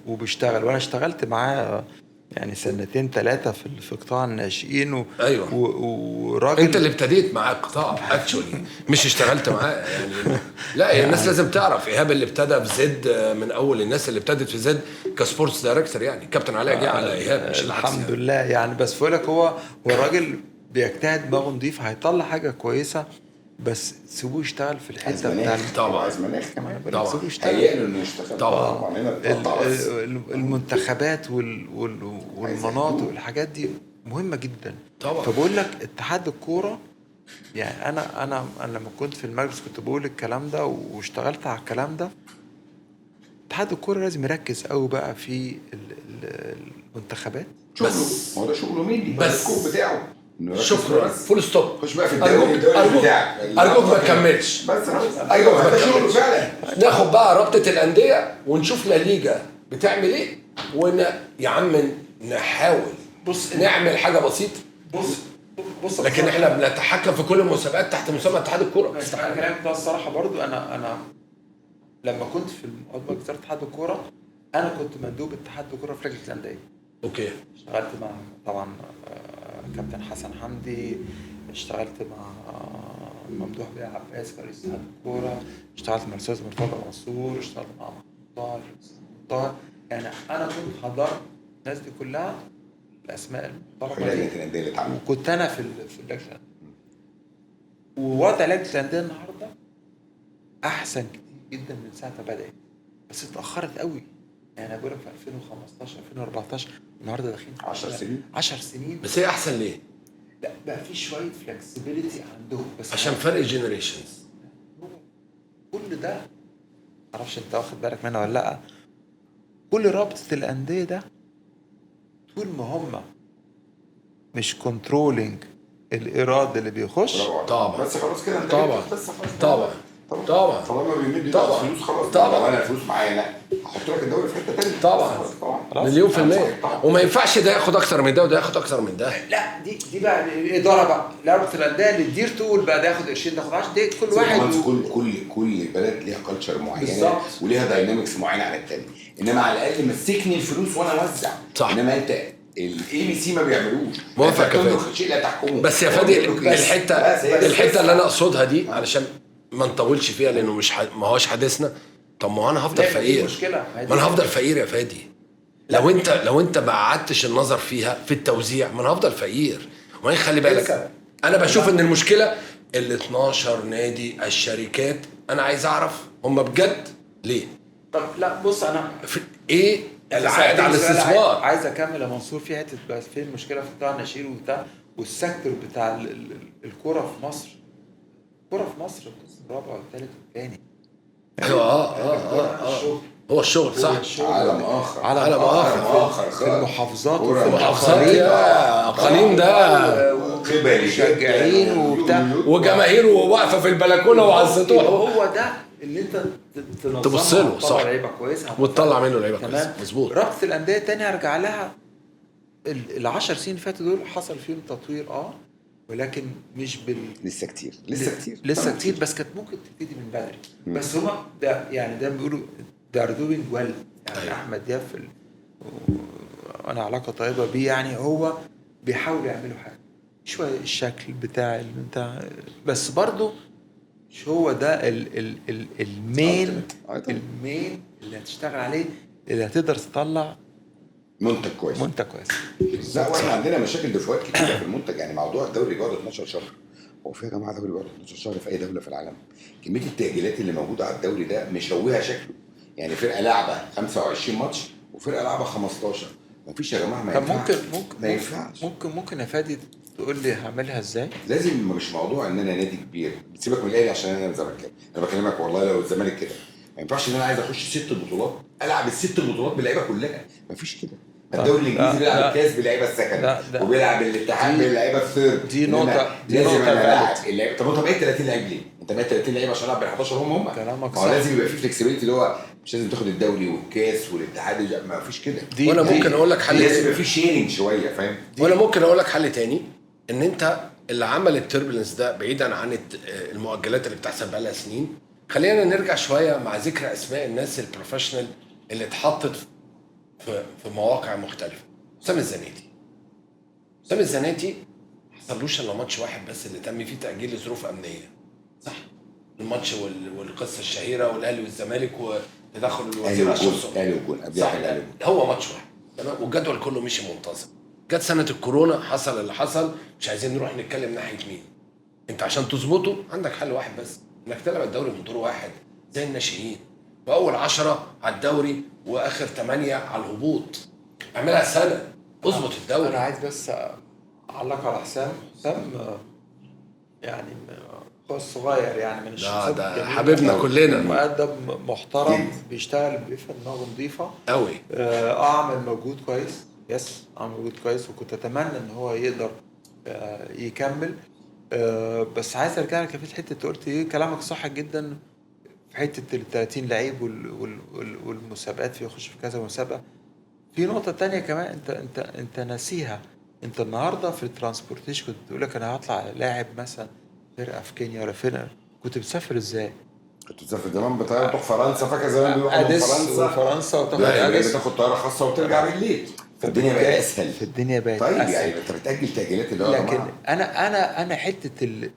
وبيشتغل، وانا اشتغلت معاه يعني 2-3 في قطاع الناشئين ايوه. وراجل انت اللي ابتديت معاه القطاع اكشولي مش اشتغلت معاه يعني. لا يعني الناس لازم تعرف ايهاب اللي ابتدى في زد من اول الناس اللي ابتدت في زد كسبورتس دايركتور. يعني كابتن علاء جه على ايهاب مش الحمد لله يعني. بس بقول لك هو الراجل بيجتهد، دماغه نظيف، هيطلع حاجه كويسه. بس سيبوه يشتغل في الحته بتاع طبعا عايز مناخ كمان. سيبوه يشتغل. هيقلوا انه يشتغل طبعا. المنتخبات والمناطق والحاجات دي مهمه جدا طبعا. فبقول لك اتحاد الكوره يعني انا لما كنت في المجلس كنت بقول الكلام ده واشتغلت على الكلام ده. اتحاد الكوره لازم يركز قوي بقى في المنتخبات. شغله هو ده شغله مين بس السكوب بتاعه. شكرا فول ستوب. خش بقى في الدوري بتاعك. ارجوك ما تكملش. بس ايوه ده شغله فعلا. ناخد بقى رابطه الانديه ونشوف لا ليجا بتعمل ايه، يا عم نحاول نعمل حاجه بسيطه. بص لكن احنا بنتحكم في كل المسابقات تحت مسمى اتحاد الكوره. الكلام ده الصراحه برضو انا لما كنت في مجلس اتحاد الكوره انا كنت مندوب اتحاد الكوره في لجنه الانديه. اوكي. اشتغلت مع طبعا كابتن حسن حمدي، اشتغلت مع ممدوح بيه عباس كرئيس اتحاد الكوره، اشتغلت مع الاستاذ مرتضى منصور، اشتغلت مع محمود طاهر. يعني انا كنت حضرت الناس دي كلها الاسماء المحترمه دي، وكنت انا في اللجنه. ووضع لجنه الانديه النهارده احسن كتير جدا من ساعه ما بدات، بس اتاخرت قوي. يعني اقول لك في 2015 2014 النهارده داخلين 10 سنين. بس هي احسن ليه؟ لا بقى في شويه فلكسبيليتي عندهم، بس عشان فرق جنريشنز. كل ده معرفش انت واخد بالك منها ولا لا، كل رابطه الانديه ده طول ما هم مش كنترولينج الايراد اللي بيخش طبعا. بس خلاص كده انت طبعا. جبت القصة خلاص. طبعا. طبعا. طالما بيمد طبعا. فلوس خلاص. طبعا. لو انا فلوس معايا لا هحط لك الدوري في حته ثانيه. طبعا. مليون في المية. وما ينفعش ده ياخد اكتر من ده وده ياخد اكتر من ده. لا دي بقى الاداره بقى رابطه الانديه اللي تدير تقول بقى ده ياخد قرشين ده ياخد 10 دي كل واحد كل بلد ليها كلتشر معينه بالظبط. وليها داينامكس معينه عن الثاني، انما على الاقل مسكني الفلوس وانا اوزع. صح. انما انت الاي بي سي ما بيعملوش. موافق يا فادي. شيء لا تحكمه. بس يا فادي الحته اللي انا اقصدها دي آه. علشان ما نطولش فيها لانه مش ما هوش حديثنا. طب ما هو انا هفضل فقير. مشكله ما انا هفضل فقير يا فادي. لو انت ما قعدتش النظر فيها في التوزيع ما انا هفضل فقير. وبعدين خلي بالك انا بشوف ان المشكله ال 12 نادي الشركات. انا عايز اعرف هم بجد ليه؟ طب لا بص انا ايه العائد على الاستثمار؟ عايز اكمل يا منصور في حته بس فين المشكله في بتاع الناشئين وبتاع والسيكتور بتاع الكوره في مصر. الكوره في مصر القسم الرابع والثالث والثاني. ايوه هو الشغل صح. عالم اخر. عالم اخر في المحافظات وفي المحافظات يا اقاليم ده مشجعين وبتاع وجماهير واقفه في البلكونه وعلى السطوح. هو ده اللي انت تبص له صح لعيبه كويسه وتطلع منه لعيبه كويسه. مظبوط. رابطه الانديه الثانيه ارجع لها ال10 سنين اللي فاتوا دول حصل فيهم تطوير ولكن مش لسه كتير كتير بس كانت ممكن تبتدي من بدري. بس هما ده يعني ده بيقولوا they are doing well يعني احمد دياب انا علاقه طيبه بيه يعني هو بيحاولوا يعملوا حاجه شويه الشكل بتاع بس برضو مش هو ده المين اللي هتشتغل عليه اللي هتقدر تطلع منتج كويس. لا واحنا عندنا مشاكل دفوات كتير في المنتج. يعني موضوع الدوري بيقعد 12 شهر. هو في يا جماعه دوري بيقعد 12 شهر في اي دوله في العالم؟ كميه التاجيلات اللي موجوده على الدوري ده مشوهه شكله. يعني فرقه لعبه 25 ماتش وفرقه لعبه 15. مفيش يا جماعه. ما ينفعش. ما ينفعش. ممكن يا فادي تقول لي هعملها ازاي؟ لازم مش موضوع ان انا نادي كبير بتسيبك من الاهلي عشان انا زملكاوي. انا بكلمك والله لو الزمالك كده ما ينفعش ان انا عايز اخش 6 بطولات العب ال6 بطولات باللعيبه كلها. مفيش كده. الدوري الانجليزي بيلعب الكاس باللعيبه السكند وبيلعب الاتحاد باللعيبه الثيرد. دي نقطه اللعيبه. طب ايه 30 لعيب ليه؟ انت بقيت 30 لعيب عشان العب بال 11 هم كلامك صح. لازم يبقى في فلكسبيتي اللي هو مش لازم تاخد الدوري والكاس والاتحاد. ما فيش كده. وانا ممكن اقول لك حل لازم يبقى في شيرنج شويه فاهم. وانا ممكن اقول لك حل تاني ان انت اللي عمل التربلنس ده بعيدا عن المؤجلات اللي بتحصل بقى لها سنين. خلينا نرجع شويه مع ذكر اسماء الناس البروفيشنال اللي اتحطت في مواقع مختلفه. أسامة الزناتي حصلوش الا ماتش واحد بس اللي تم فيه تاجيل لظروف امنيه صح. الماتش والقصه الشهيره والاهلي والزمالك وتدخل الوزير اشرف صبحي صح. هو ماتش واحد تمام والجدول كله مشي منتظم. جت سنه الكورونا حصل اللي حصل. مش عايزين نروح نتكلم ناحيه مين. انت عشان تظبطه عندك حل واحد بس انك تلعب الدوري من دور واحد زي الناشئين واول 10 على الدوري واخر 8 على الهبوط. اعملها سنه اظبط الدوري. انا عايز بس اعلق على حسام يعني خاص صغير يعني من الشخصيات ده حبيبنا كلنا. مؤدب محترم بيشتغل بيفهم دماغه نظيفه قوي. اعمل مجهود كويس. اعمل مجهود كويس وكنت اتمنى ان هو يقدر يكمل. بس عايز ارجع لك في الحته قلت ايه كلامك صح جدا في حته ال 30 لعيب والمسابقات في يخش في كذا مسابقه. في نقطه تانية كمان انت ناسيها. انت النهارده في الترانسبورتيشن كنت بتقول لك انا هطلع لاعب مثلا فرقه في كينيا ولا فرقه. كنت بتسافر ازاي؟ كنت بتسافر زمان بطياره تروح فرنسا. فاكر زمان بيروحوا فرنسا وتاخد طياره خاصه وترجع بالليل. فالدنيا بقت اسهل. طيب أسهل. يعني انت بتاجل تاجيلات اللي هو لكن انا حته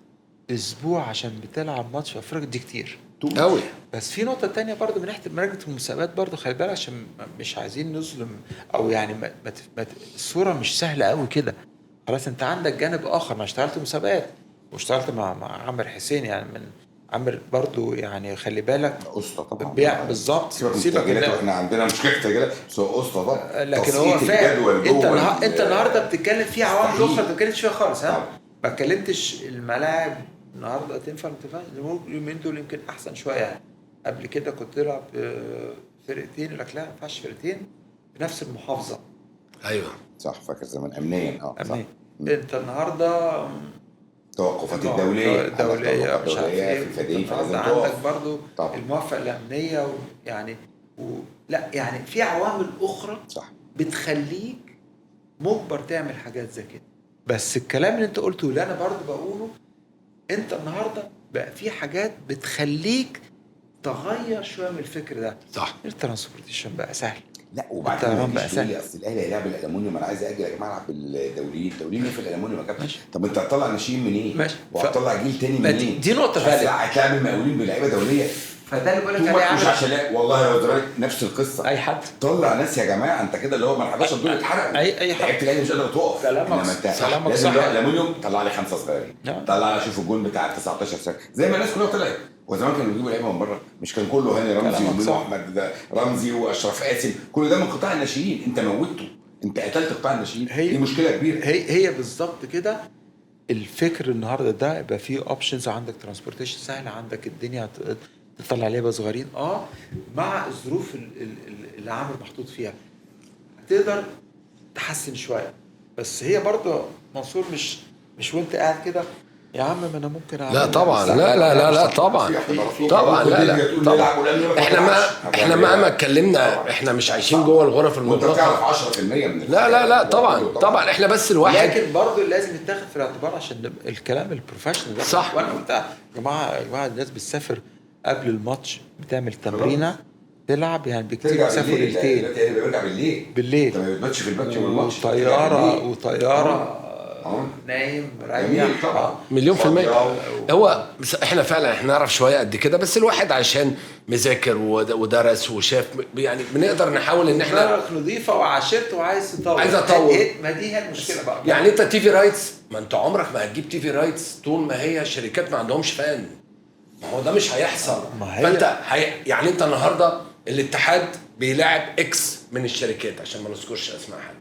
الاسبوع عشان بتلعب ماتش في افريقيا دي كتير قوي. بس في نقطه تانية برضو من ناحيه مراجعه المسابقات برضو خلي بالك عشان مش عايزين نظلم او يعني الصوره مش سهله قوي كده. خلاص انت عندك جانب اخر. ما اشتغلت مسابقات واشتغلت مع عامر حسين يعني من عامر برضو يعني خلي بالك اسطى طبعا بالظبط. سيبك احنا عندنا مشكله في التجارب بس هو اسطى طبعا. لكن هو فاهم انت النهارده بتتكلم فيه عوامل اخرى ما بتتكلمش فيها خالص. ما اتكلمتش الملاعب النهارده تنفع اليومين دول يمكن احسن شويه يعني قبل كده كنت تلعب فرقتين، يقول لك لا ما ينفعش فرقتين في نفس المحافظه. ايوه صح، فاكر زمان امنيا. صح. أمين. انت النهارده توقفات الدوليه دوليه مش عارف في ايه، الفدائي فلازم النهارده عندك تقف. برضو طبعا. الموافقه الامنيه ويعني لا يعني في عوامل اخرى صح. بتخليك مجبر تعمل حاجات زي كده. بس الكلام اللي انت قلته اللي انا برضو بقوله، انت النهارده بقى في حاجات بتخليك تغير شويه من الفكر ده. صح. الترانسبورتيشن بقى سهل. لا وبعدين الطيران ما بقى تجيش تقول سهل. لي اصل الاهلي هيلعب الالومنيوم، انا عايز اجي يا جماعه العب بالدوليين في الالومنيوم يا كابتن. ماشي. طب انت هتطلع ناشئين منين؟ ماشي. وهتطلع جيل تاني ما منين؟ دي نقطة فعلا. هتلاعب المقاولين بلعيبه دوليه. فده اللي بقول لك طول عليه ما مش عامل عشان لا والله لو الزمالك نفس القصه. اي حد طلع ناس يا جماعه، انت كده اللي هو ما 11 دول اتحرقوا. أي حد. لعيبه الاهلي مش قادره تقف. كلامك انما انت كلامك لازم صح. الالومنيوم طلع لي 5 صغيرين، نعم. طلع لي اشوف الجون بتاع 19 سنه زي ما الناس كلها طلعت. وزمان كانوا بيجيبوا لعيبه من بره، مش كان كله هاني رمزي كلامك وميدو صح. احمد ده رمزي واشرف قاسم، كل ده من قطاع الناشئين. انت موتته، انت قتلت قطاع الناشئين. دي مشكله كبيره. هي بالظبط كده. الفكر النهارده ده يبقى فيه اوبشنز، عندك ترانسبورتيشن سهل، عندك الدنيا تطلع لعيبه صغيرين مع الظروف اللي عامل محطوط فيها تقدر تحسن شويه. بس هي برضه منصور مش وانت قاعد كده يا عم ما انا ممكن اعمل. لا طبعا، لا طبعا طبعا، لا طبعا. احنا مهما اتكلمنا احنا مش عايشين جوه الغرف وانت المغلقه. تعرف 10% من لا طبعا احنا بس الواحد. لكن برضه لازم يتاخد في الاعتبار عشان الكلام البروفيشنال ده. صح. وانا قلت يا جماعه الناس بتسافر قبل الماتش، بتعمل تمرينه تلعب، يعني بكتير بتسافر ليلتين. دلوقتي بيرجع بالليل. انت ما بتباتش في الباتش والماتش. وطياره نايم جميل طبعا. مليون في المية. هو احنا فعلا احنا نعرف شوية قد كده، بس الواحد عشان مذاكر ودرس وشاف، يعني بنقدر نحاول ان احنا دماغك نظيفه وعاشرت وعايز تطور. عايز اطور. ما دي هي المشكله بقى. يعني انت تي في رايتس، ما انت عمرك ما هتجيب تي في رايتس طول ما هي شركات ما عندهمش فان. ما هو ده مش هيحصل. فانت يعني انت النهارده الاتحاد بيلاعب اكس من الشركات عشان ما نذكرش اسماء حد.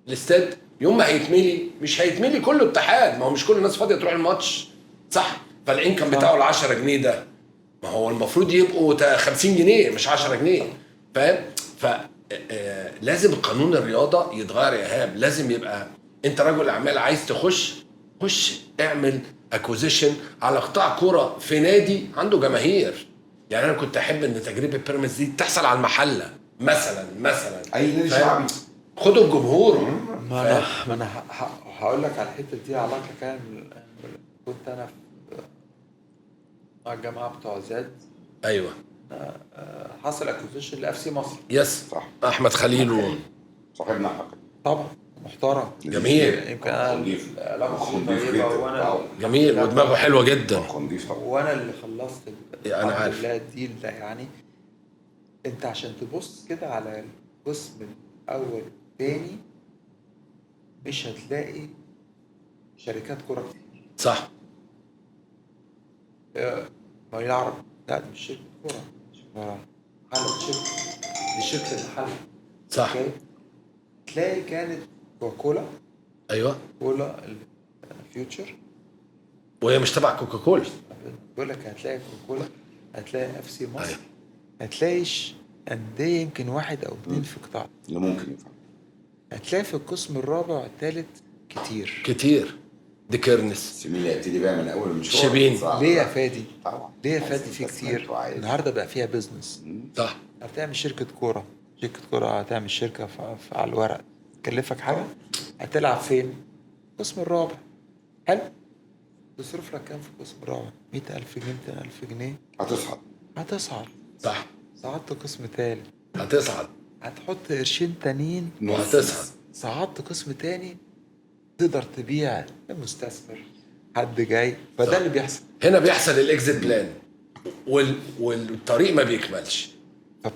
الاستاد يوم ما هيتملي مش هيتملي كله اتحاد، ما هو مش كل الناس فاضيه تروح الماتش، صح؟ فالانكم بتاعه ال 10 جنيه ده، ما هو المفروض يبقوا 50 جنيه مش 10 جنيه، فاهم؟ لازم قانون الرياضه يتغير يا ايهاب. لازم يبقى انت رجل اعمال عايز خش اعمل اكوزيشن على قطاع كوره في نادي عنده جماهير. يعني انا كنت احب ان تجربه بيراميدز دي تحصل على المحله مثلا اي نادي شعبي خدوا الجمهور. ما انا هقول لك على الحته دي. علاقه كان كنت انا مع الجماعه بتوع زاد. ايوه. حصل اكوزيشن لاف سي مصر. يس صح. احمد خليل صاحبنا احمد طبعا محترم جميل. يمكن انا علاقتي طيبه وانا جميل ودماغه حلوه جدا. وانا اللي خلصت انا عارف الديل ده. يعني انت عشان تبص كده على القسم الاول الثاني مش هتلاقي شركات كوره كتير. صح. ما يعرف لا دي مش شركه كوره، محل دي شركه المحل. صح. تلاقي كانت كوكاكولا. ايوه. كولا الفيوتشر وهي مش تبع كوكاكولا. بقول لك هتلاقي كوكاكولا، هتلاقي اف سي مصر. أيوة. هتلاقيش انديه يمكن واحد او اتنين في قطاع اللي ممكن ينفع. هتلاقي في القسم الرابع والثالث كتير. دي كيرنس سميلي هيبتدي بقى من اول المشوار. شبين ليه يا فادي؟ طبعا ليه يا فادي؟ في كتير النهارده بقى فيها بيزنس. صح. هتعمل شركه كوره هتعمل شركه على الورق تكلفك حاجه. هتلعب فين؟ القسم الرابع. حلو. تصرف لك كام في القسم الرابع؟ 100,000 جنيه 200,000 جنيه. هتصعد. صح. صعدت قسم ثالث هتصعد. هتحط قرشين تانيين وهتصعد. صعدت قسم تاني تقدر تبيع لمستثمر حد جاي. فده اللي بيحصل هنا. بيحصل الاكزيت بلان والطريق ما بيكملش.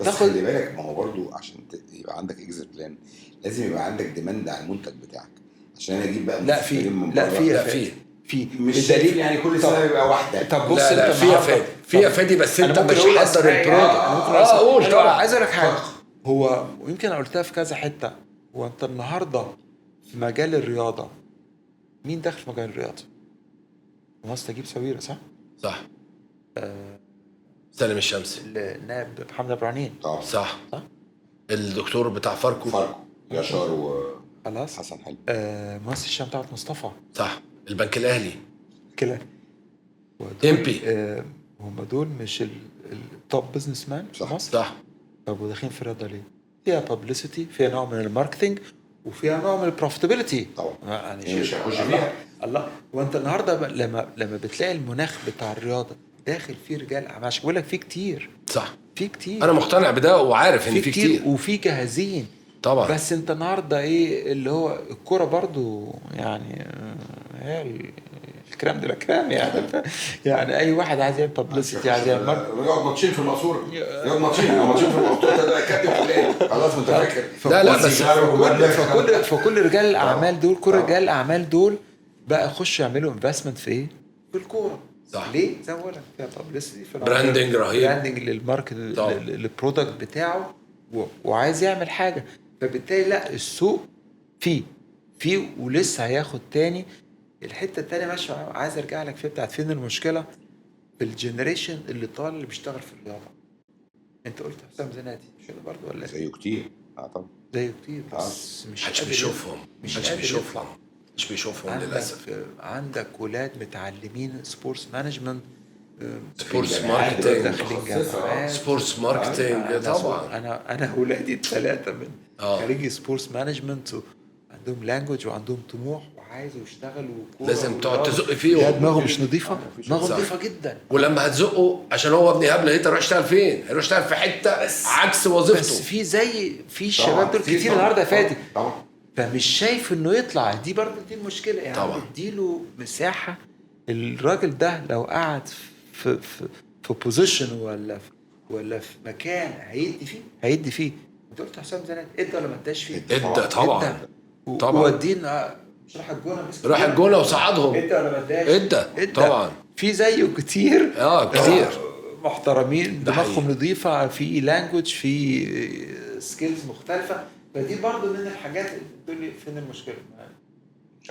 بس خلي بالك، ما هو برضو عشان يبقى عندك اكزيت بلان لازم يبقى عندك ديماند على المنتج بتاعك عشان اجيب بقى لا في مش دليل يعني كل سنه يبقى واحده. طب بص لا انت فيها فادي بس انت مش حضر البرودكت. اقول طبعا. عايز اقول لك حاجه، هو يمكن انا قلتها في كذا حته. هو انت النهارده في مجال الرياضه مين داخل في مجال الرياضه؟ الناس تجيب سويرة صح؟ سالم الشمسي النائب محمد ابراهيم. طبعا صح. صح. الدكتور بتاع فاركو فاركو ياشار خلاص. وحسن حلمي. مؤسس الشام بتاعت مصطفى صح. البنك الاهلي كده. امبي. هم دول مش التوب بزنس مان في مصر؟ صح. طب وداخلين في الرياضه ليه؟ فيها بابليستي، فيها نوع من الماركتينج، وفيها نوع من البروفيتابيلتي. طبعا يعني مش هيخش فيها. الله. وانت النهارده لما بتلاقي المناخ بتاع الرياضه داخل فيه رجال اعمال، عشان بقول لك فيه كتير. صح. فيه كتير. انا مقتنع بده وعارف ان في كتير وفي جاهزين طبعا. بس انت النهارده ايه اللي هو الكوره برضو يعني هي الكرام ده الكرام يعني اي واحد عايز يعمل بابليستي، عايز يعمل يقعد ماتشين في المقصوره، يقعد ماتشين في المقصوره ده كابتن فلان خلاص انت فاكر. لا بس فكل رجال الاعمال دول، كل رجال الاعمال دول بقى يخشوا يعملوا انفستمنت في ايه؟ في الكوره. صح. ليه؟ زي ما بقول لك فيها بابليستي، براندنج رهيب، براندنج للماركت للبرودكت بتاعه، وعايز يعمل حاجه. فبالتالي لا، السوق فيه ولسه هياخد تاني. الحته التانيه ماشي. عايز ارجع لك فيها بتاعت فين المشكله في الجنريشن اللي طالع اللي بيشتغل في الرياضه. انت قلت حسام زناتي مش كده برضه ولا زيه كتير؟ طبعا زيه كتير بس مش بيشوفهم، مش بيشوفهم للاسف. عندك ولاد متعلمين سبورتس مانجمنت، سبورتس ماركتينج، سبورتس ماركتينج طبعا. انا ولادي الثلاثه من خريجي سبورتس مانجمنت، عندهم لانجوج وعندهم طموح وعايزوا يشتغلوا. لازم تقعد تزق فيهم. دماغهم مش نظيفه، دماغهم نظيفه جدا. ولما هتزقه عشان هو ابني هبله هيروح يشتغل فين؟ هيروح يشتغل في حته عكس وظيفته. بس في الشباب دول كتير النهارده فاتت طبعا، فمش شايف انه يطلع. دي برضه دي المشكله يعني. طبعا اديله مساحه. الراجل ده لو قعد في بوزيشن ولا في مكان هيدي فيه. انت قلت حسام زناتي ادى ولا ما اداش فيه؟ ادى طبعا. طبعا ودينا مش راح الجونه وصعدهم. ادى ولا ما اداش؟ ادى طبعا. في زيه كتير كتير محترمين دماغهم نظيفه، في لانجوج، في سكيلز مختلفه. فدي برضو من الحاجات اللي بتقول لي فين المشكله.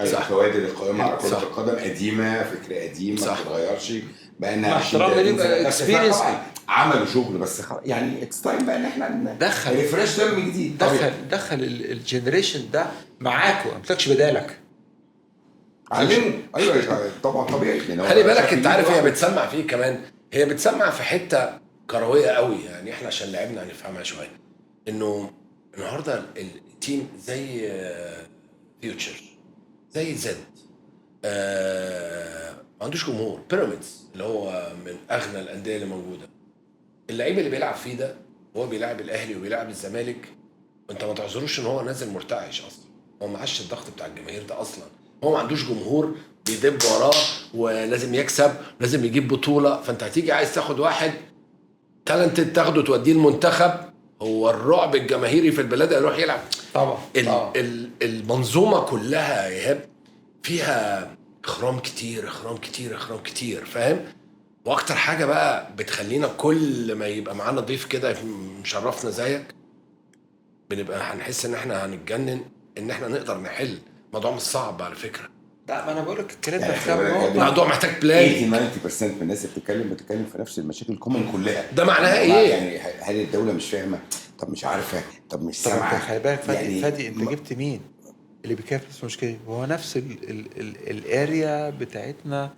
الكوادر القائمه على كره القدم قديمه، فكره قديمه ما بتتغيرش بقى لنا 20 اكسبيرينس، عملوا شغل بس يعني اتس تايم بقى ان احنا ندخل ريفريش دم جديد. دخل الجنريشن ده معاكم، ما بتاكش بدالك. علموا. ايوه طبعا طبيعي. خلي بالك انت عارف هي بتسمع فيه كمان، هي بتسمع في حته كرويه قوي يعني. احنا عشان لعبنا هنفهمها شويه. انه النهارده التيم زي فيوتشر، زي زد، ما عندوش جمهور. بيراميدز اللي هو من اغنى الانديه اللي موجوده، اللعيب اللي بيلعب فيه ده هو بيلعب الاهلي وبيلعب الزمالك، وانت ما تعذروش ان هو نازل مرتعش اصلا. هو ما عاش الضغط بتاع الجماهير ده اصلا. هو ما عندوش جمهور بيدب وراه ولازم يكسب، لازم يجيب بطوله. فانت هتيجي عايز تاخد واحد تالنتد تاخده توديه المنتخب، هو الرعب الجماهيري في البلاد يروح يلعب. طبعا المنظومه كلها يا ايهاب فيها اخرام كتير فاهم. واكتر حاجه بقى بتخلينا كل ما يبقى معانا ضيف كده مشرفنا زيك بنبقى هنحس ان احنا هنتجنن ان احنا نقدر نحل. الموضوع مش صعب على فكره. لا ما انا بقول لك الكلام ده يعني الموضوع محتاج بلان. 80-90% من الناس اللي بتتكلم في نفس المشاكل الكومن كلها. ده معناها ايه؟ يعني هل الدوله مش فاهمه؟ طب مش عارفه؟ طب مش سامعه؟ خلي بالك فادي انت جبت مين اللي بيكافئ المشكله؟ وهو نفس الاريا بتاعتنا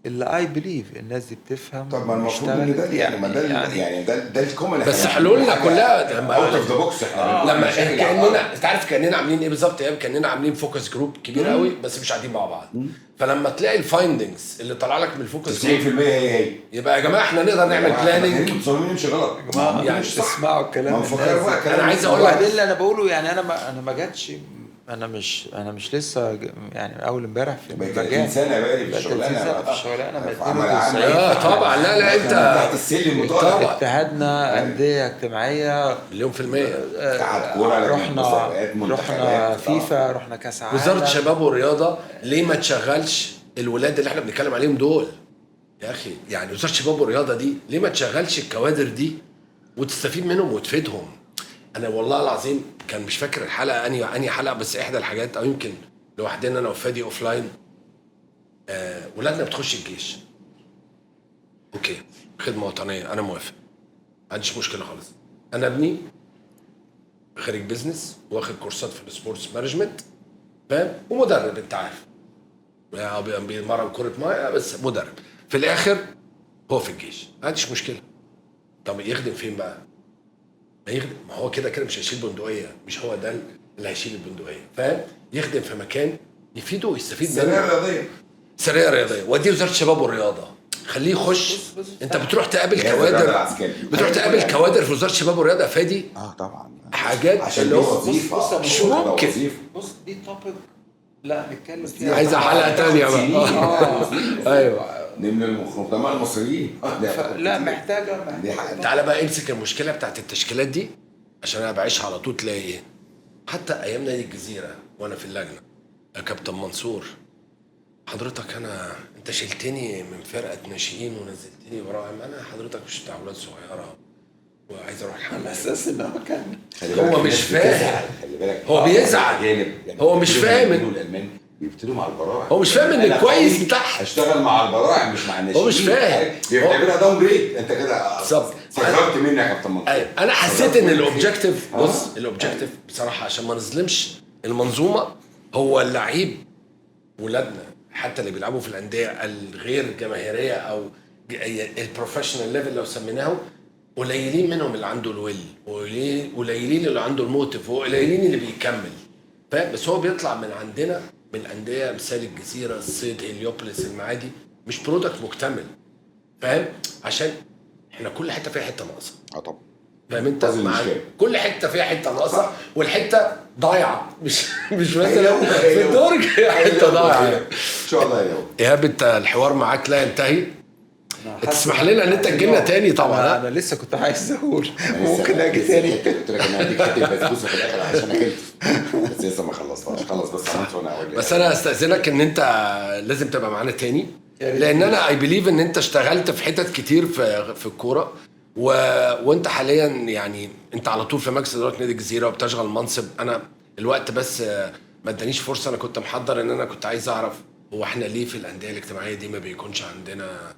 اللي اي بليف الناس دي بتفهم. طب ما المفروض ان ده يعني ده الكومن. بس حلولنا كلها اوت اوف ذا بوكس. لما كاننا انت عارف كاننا عاملين ايه بالظبط؟ كاننا عاملين فوكس جروب كبير قوي بس مش قاعدين مع بعض. فلما تلاقي الفايندنجز اللي طلع لك من الفوكس 90% هي يبقى يا جماعه احنا نقدر نعمل بلاننج. مصممين مش غلط يا جماعه يعني تسمعوا الكلام. انا عايز اقول لك اللي انا بقوله يعني انا ما جاتش. انا مش لسه يعني اول امبارح في المجال. 30 سنه بقى في الشغلانه طبعا. لا انت تحت السلم طبعا. اتحادنا انديه اجتماعيه مليون في المية. رحنا فيفا، رحنا كاس عالم. وزاره الشباب والرياضه ليه ما تشغلش الولاد اللي احنا بنتكلم عليهم دول يا اخي؟ يعني وزاره الشباب والرياضه دي ليه ما تشغلش الكوادر دي وتستفيد منهم وتفيدهم؟ انا والله العظيم كان مش فاكر الحلقه انهي حلقه، بس احدى الحاجات او يمكن لوحدنا انا وفادي اوفلاين. ولادنا بتخش الجيش اوكي، خدمه وطنيه انا موافق، ما عنديش مشكله خالص. انا ابني خريج بيزنس واخد كورسات في السبورتس مانجمنت، فاهم، ومدرب انت عارف، يعني بيمرن كره ميه بس مدرب. في الاخر هو في الجيش، ما عنديش مشكله. طب يخدم فين بقى؟ ما يخدم، ما هو كده كده مش هيشيل بندقيه، مش هو ده اللي هيشيل البندقيه، فاهم؟ يخدم في مكان يفيده ويستفيد سريع منه. رياضيه. سريه رياضيه، وديه وزاره الشباب والرياضه، خليه يخش. بص انت بتروح تقابل جهاز الرياضة كوادر، العسكري. بتروح تقابل كوادر في وزاره الشباب والرياضه يا فادي، طبعا حاجات عشان اللي دي هو وظيفه. بص مش ممكن. وظيفه. بص دي توبيك لا نتكلم فيها. عايزه حلقه تانية بقى. ايوه. دي من المجتمع المصريين. لا محتاجه دي حقيقة. تعالى بقى امسك المشكله بتاعت التشكيلات دي، عشان انا بعيشها على طول. تلاقي ايه؟ حتى ايام نادي الجزيره وانا في اللجنه، يا كابتن منصور حضرتك انت شلتني من فرقه ناشئين ونزلتني براعم، انا حضرتك مش بتاع اولاد صغيره وعايز اروح الحمام. على اساس ان هو كان خلي بالك هو الناس مش فاهم. بتزعل. خلي بالك هو بيزعل. جانب يعني هو مش فاهم. الالمان بيبتدوا مع البراعم. هو مش فاهم ان أنا الكويس قوي بتاعها. اشتغل مع البراعم مش مع الناشئين. هو مش فاهم. بيعتبرها داون جريد. انت كده بالظبط. سخرت مني يا كابتن منصور. ايوه، انا حسيت ان الاوبجيكتيف، آه. بص الاوبجيكتيف بصراحه عشان ما نظلمش المنظومه، هو اللعيب ولادنا حتى اللي بيلعبوا في الانديه الغير جماهيريه او البروفيشنال ليفل لو سميناه، قليلين منهم اللي عنده الويل، قليلين اللي عنده الموتيف، وقليلين اللي بيكمل، فاهم؟ بس هو بيطلع من عندنا من الانديه مثال الجزيره، الصيد، هليوبوليس، المعادي، مش برودكت مكتمل، فاهم؟ عشان احنا كل حته فيها حته ناقصه. طبعا. فاهم انت؟ لازم مع نشتغل. كل حته فيها حته ناقصه، والحته ضايعه، مش مثلا أيوة، في أيوة. الدرج حته ضايعه. ان شاء الله يا رب. ايهاب انت الحوار معاك لا ينتهي، تسمح لنا ان انت تجينا تاني طبعا. انا لسه كنت عايز اقول أنا ممكن لسه- اجي لسه تاني. قلت لك انا هديك حته بسبوسه في الاخر عشان اكلت، بس لسه ما خلصتهاش. خلص بس خلاص وانا اقول بس انا استاذنك ان انت لازم تبقى معانا تاني، يا ريت. لان انا اي بليف ان انت اشتغلت في حتت كتير في الكوره، وانت حاليا يعني انت على طول في مجلس اداره نادي الجزيره وبتشغل منصب. انا الوقت بس ما ادانيش فرصه، انا كنت محضر ان انا كنت عايز اعرف هو احنا ليه في الانديه الاجتماعيه دي ما بيكونش عندنا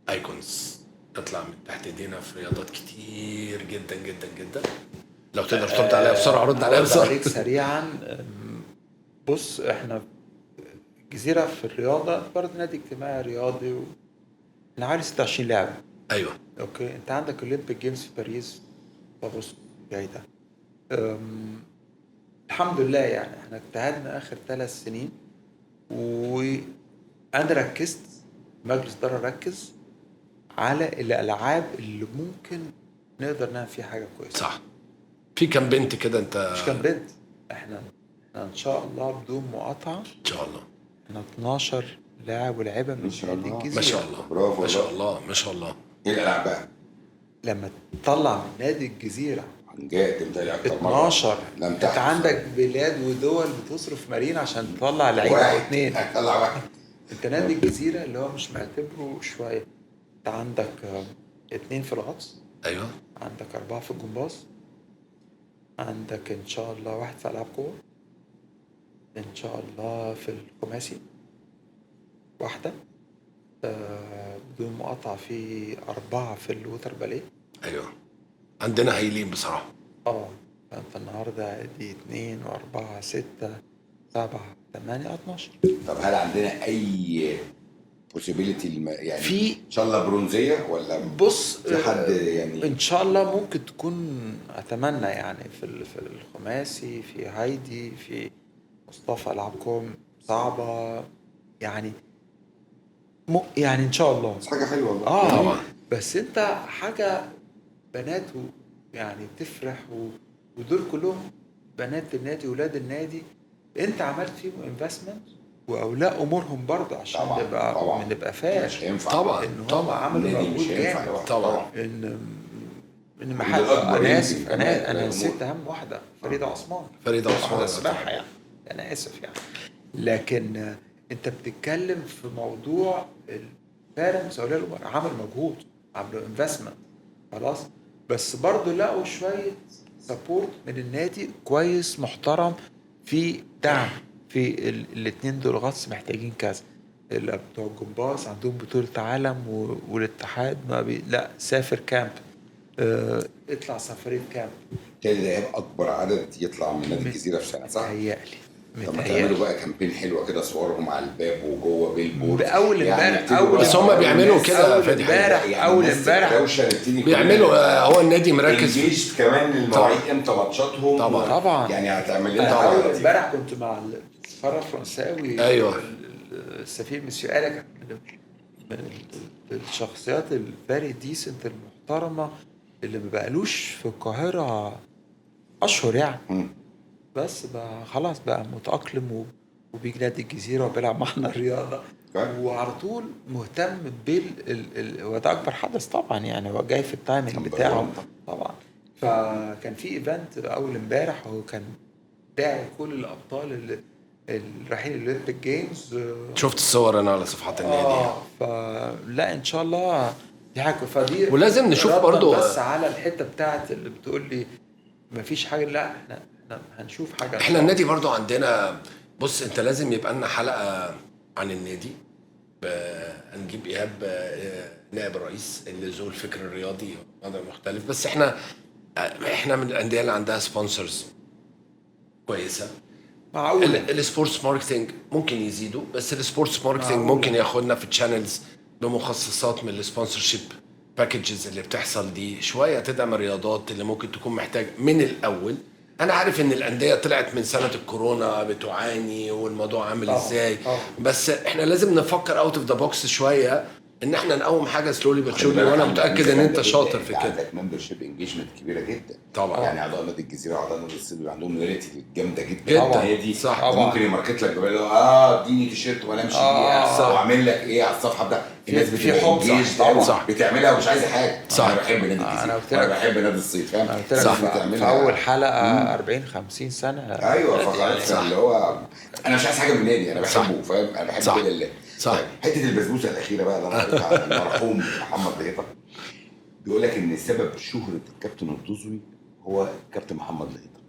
ايكونز تطلع من تحت ايدينا في رياضات كتير جدا جدا جدا. لو تقدر ترد عليها بسرعه رد عليها هرد بسرعه. عليك سريعا. بص احنا الجزيره في الرياضه برضه نادي اجتماعي رياضي احنا حوالي 26 لاعب. ايوه اوكي انت عندك اولمبيك جيمز في باريس، بص جاي ده. الحمد لله يعني احنا اجتهدنا اخر 3 سنين، وانا ركزت، مجلس الاداره ركز على الالعاب اللي ممكن نقدر نعمل فيها حاجه كويسه. صح. في كام بنت كده انت؟ مش كان بنت، احنا ان شاء الله بدون مقاطعه ان شاء الله احنا 12 لاعب ولاعيبه من ما شاء نادي الله. الجزيره. ما شاء الله برافو ما شاء والله. الله ما شاء الله. ايه الالعاب بقى؟ لما تطلع من نادي الجزيره جاءت انت اكتر مره 12 لم انت تحدث. عندك بلاد ودول بتصرف ملايين عشان تطلع لعيبه او اتنين. طلع واحد. انت نادي الجزيره اللي هو مش معتبره شويه، انت عندك 2 في الغطس، ايوه عندك 4 في الجمباز، عندك ان شاء الله 1 في العاب قوه، ان شاء الله في الخماسي 1 بدون مقاطعه، في 4 في الوتر باليه. ايوه عندنا هايلين بصراحه. فانت النهارده دي 2 و4 6 7 8 12. طب هل عندنا اي possibility يعني في ان شاء الله برونزيه ولا بص في حد يعني ان شاء الله ممكن تكون، اتمنى يعني في الخماسي، في هايدي، في مصطفى العابكم صعبه يعني يعني ان شاء الله. بس حاجه حلوه والله. طبعا. بس انت حاجه بنات يعني تفرح ودول كلهم بنات النادي ولاد النادي، انت عملت فيهم انفستمنت واولياء امورهم برضه عشان طبعا نبقى فاهم. مش هينفع طبعا. ان هم طبعا. عملوا النادي مش مجهود هينفع جامد. طبعا. ان الأكبر محل انا يمكن اسف كمان انا الأمور. نسيت اهم واحده، فريده عثمان. فريده عثمان السباحه يعني، انا اسف يعني. لكن انت بتتكلم في موضوع البيرنتس اولياء الامور عملوا مجهود، عملوا انفستمنت خلاص، بس برضه لقوا شويه سبورت من النادي كويس محترم في دعم في الاثنين دول غطس محتاجين كذا، اللي بتوع الجمباز عندهم بطولة عالم والاتحاد ما لا سافر كامب، اطلع سفرية كامب. تاني ده هيبقى اكبر عدد يطلع من نادي الجزيره في سنه، صح؟ متهيألي طب ما تعملوا بقى كامبين حلوه كده، صورهم على الباب وجوه بيلبورد بأول امبارح أول بس هم بيعملوا كده أول امبارح أول امبارح بيعملوا هو النادي مركز انجيج كمان المواعيد امتى ماتشاتهم طبعا يعني هتعمل لنا أول امبارح كنت مع السفارة الفرنساوي. ايوه السفير مسيو آلك من الشخصيات الفيري ديسنت المحترمة اللي ما بقالوش في القاهرة أشهر يعني. بس بقى خلاص بقى متأقلم وبيجي نادي الجزيرة وبيلعب معنا الرياضة وعلى طول مهتم وده أكبر حدث طبعا يعني، هو جاي في التايمنج بتاعه طبعا. فكان في ايفنت أول امبارح وهو كان داعي كل الأبطال اللي رايحين الاولمبيك جيمز. شفت الصور انا على صفحات النادي. فلا ان شاء الله دي حاجه فدي ولازم نشوف برضو بس على الحته بتاعت اللي بتقول لي مفيش حاجه. لا احنا هنشوف حاجه. احنا النادي برضو عندنا، بص انت لازم يبقى لنا حلقه عن النادي، هنجيب ايهاب نائب الرئيس اللي ذو الفكر الرياضي وضع مختلف. بس احنا من الانديه اللي عندها سبونسرز كويسه. معقول السبورتس ماركتنج ممكن يزيدوا، بس السبورتس ماركتنج ممكن ياخدنا في تشانلز بمخصصات من السبونسرشيب باكجز اللي بتحصل دي شويه، تدعم الرياضات اللي ممكن تكون محتاج من الاول. انا عارف ان الانديه طلعت من سنه الكورونا بتعاني والموضوع عامل ازاي، بس احنا لازم نفكر اوت اوف ذا بوكس شويه ان احنا نقوم حاجه سلولي بتشولي. وانا متاكد ان انت شاطر في كده. عندك ممبرشيب انجيجمنت كبيره جدا طبعا يعني. اعضاء نادي الجزيره واعضاء نادي الصيد عندهم ريليتيف جامده جدا طبعا دي صح. ممكن يماركت لك بقى اديني تيشيرت وانا امشي بيها واعمل لك ايه على الصفحه ده. الناس في طبعا بتعملها ومش عايزه حاجه. صح. انا بحب نادي الجزيره انا بحب نادي الصيد فاهم. صح. في اول حلقه 40 50 سنه ايوه فخلاص اللي هو انا مش عايز حاجه من النادي، انا بحبه فاهم. انا بحب كده لله. صح. حته البسبوسه الاخيره بقى اللي انا قريتها المرحوم محمد لهيطه بيقول لك ان سبب شهره الكابتن الدوزوي هو كابتن محمد لهيطه.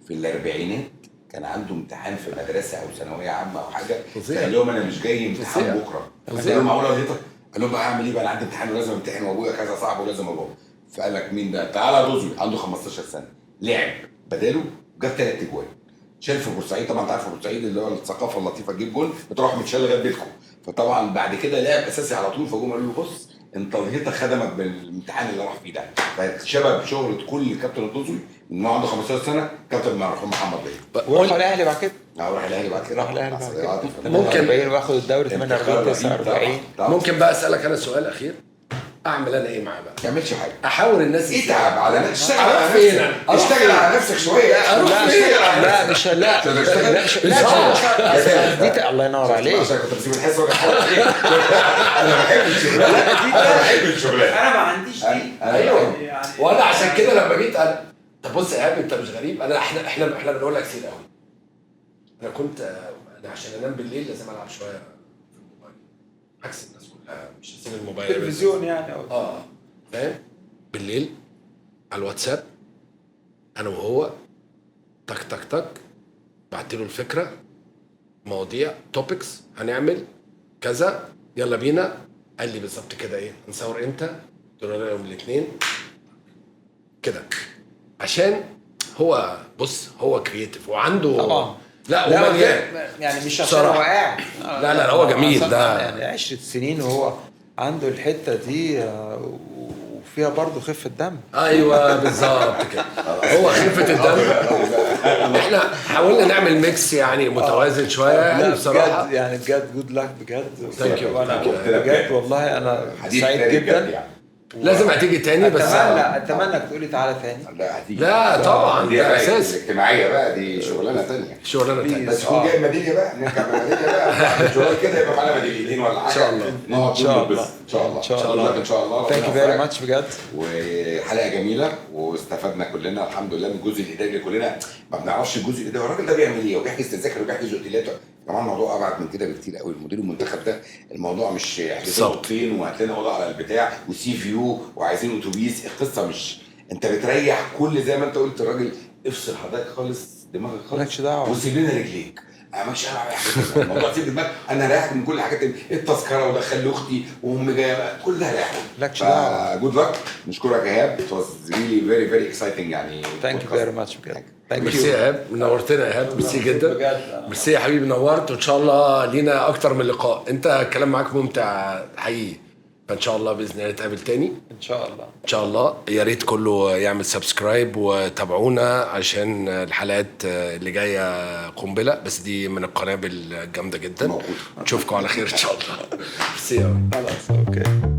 في الاربعينات كان عنده امتحان في مدرسه او ثانويه عامه او حاجه، قال لهم انا مش جاي امتحان بكره. قال لهم معقوله لهيطه؟ قال لهم بقى هعمل ايه بقى، انا عندي امتحان ولازم امتحن وابويا كذا صاحبه ولازم اروح. فقال لك مين ده؟ تعالى يا دوزوي عنده 15 سنه لعب بداله وجاب 3 اجوان. شال في بورسعيد، طبعا انت عارف بورسعيد اللي هو الثقافه اللطيفه تجيب جول بتروح متشال لغايه بيتكم. فطبعا بعد كده لعب اساسي على طول. فجم قالوا له بص انت لهيطه خدمك بالامتحان اللي راح فيه ده. فشبه شهره كل كابتن الدوزوي من عنده 15 سنه كابتن المرحوم محمد لهيطه. وراح الاهلي بعد كده. راح الاهلي بعد كده. ممكن 40 واخد الدوري 48 49. ممكن بقى اسالك انا سؤال اخير، اعمل انا ايه معاه بقى؟ ما تعملش حاجه. احاول الناس اتعب على نفسك. اشتغل على فين؟ نفسك. اشتغل على نفسك شويه. لا مش لا دي الله ينور عليك. عشان كنت بسيب الحس ولا انا بحب الشغلانه. انا بحب الشغلانه. انا ما عنديش دي. ايوه وانا عشان كده لما جيت انا طب بص يا ايهاب انت مش غريب. انا احنا بنقول لك كتير قوي. انا كنت انا عشان انام بالليل لازم العب شويه في الموبايل عكس الناس كلها. مش هسيب الموبايل تلفزيون يعني فاهم. بالليل على الواتساب انا وهو تك تك تك بعت له الفكره مواضيع توبكس هنعمل كذا يلا بينا. قال لي بالظبط كده ايه نصور امتى؟ قلت له يوم الاثنين كده. عشان هو بص هو كرييتيف وعنده طبعا. لا يعني مش عشان هو قاعد. لا هو جميل ده يعني 10 سنين وهو عنده الحته دي وفيها برضه خفه دم. ايوه بالظبط كده. هو خفه الدم. احنا حاولنا نعمل ميكس يعني متوازن شويه يعني بصراحه. بجد يعني بجد جود لاك بجد. ثانك يو بجد والله انا سعيد جدا. لازم هتيجي تاني بس اتمنى انك تقولي تعالى تاني. لا هتيجي. لا طبعا دي اساس الاجتماعيه بقى دي شغلانه ثانيه. بس تكون جايب ميداليه بقى نرجع بميداليه بقى شغل كده يبقى معانا ميداليتين ولا حاجه ان شاء الله. نقعد ان شاء الله ان شاء الله. ثانك يو فيري ماتش بجد. وحلقه جميله واستفدنا كلنا الحمد لله من الجزء الاداري. كلنا ما بنعرفش الجزء الاداري الراجل ده بيعمل ايه وبيحجز تذاكر وبيحجز اوتيلات. طبعا الموضوع ابعد من كده بكتير قوي. المدير المنتخب ده الموضوع مش احجز فين وهات لنا اوضه على البتاع وسي فيو وعايزين اتوبيس. القصه مش انت بتريح كل زي ما انت قلت الراجل افصل حضرتك خالص دماغك خالص مالكش دعوه وسيب لنا رجليك. مش الموضوع في دماغ، انا رايح من كل الحاجات، التذكره ودخل لي اختي وام جايه كل ده رايح. لكش دعوه. جود لك، نشكرك يا ايهاب. it was really very very exciting يعني. ثانك يو فيري ماتش بجد. ميرسي يا ايهاب، نورتنا يا ايهاب، ميرسي جدا. ميرسي يا حبيبي، نورت، وان شاء الله لينا اكتر من لقاء. انت الكلام معاك ممتع حقيقي، فان شاء الله باذن الله نتقابل تاني ان شاء الله. ان شاء الله. يا ريت كله يعمل سبسكرايب وتابعونا عشان الحلقات اللي جايه قنبله، بس دي من القنابل الجامده جدا. نشوفكم على خير ان شاء الله. ميرسي. خلاص اوكي.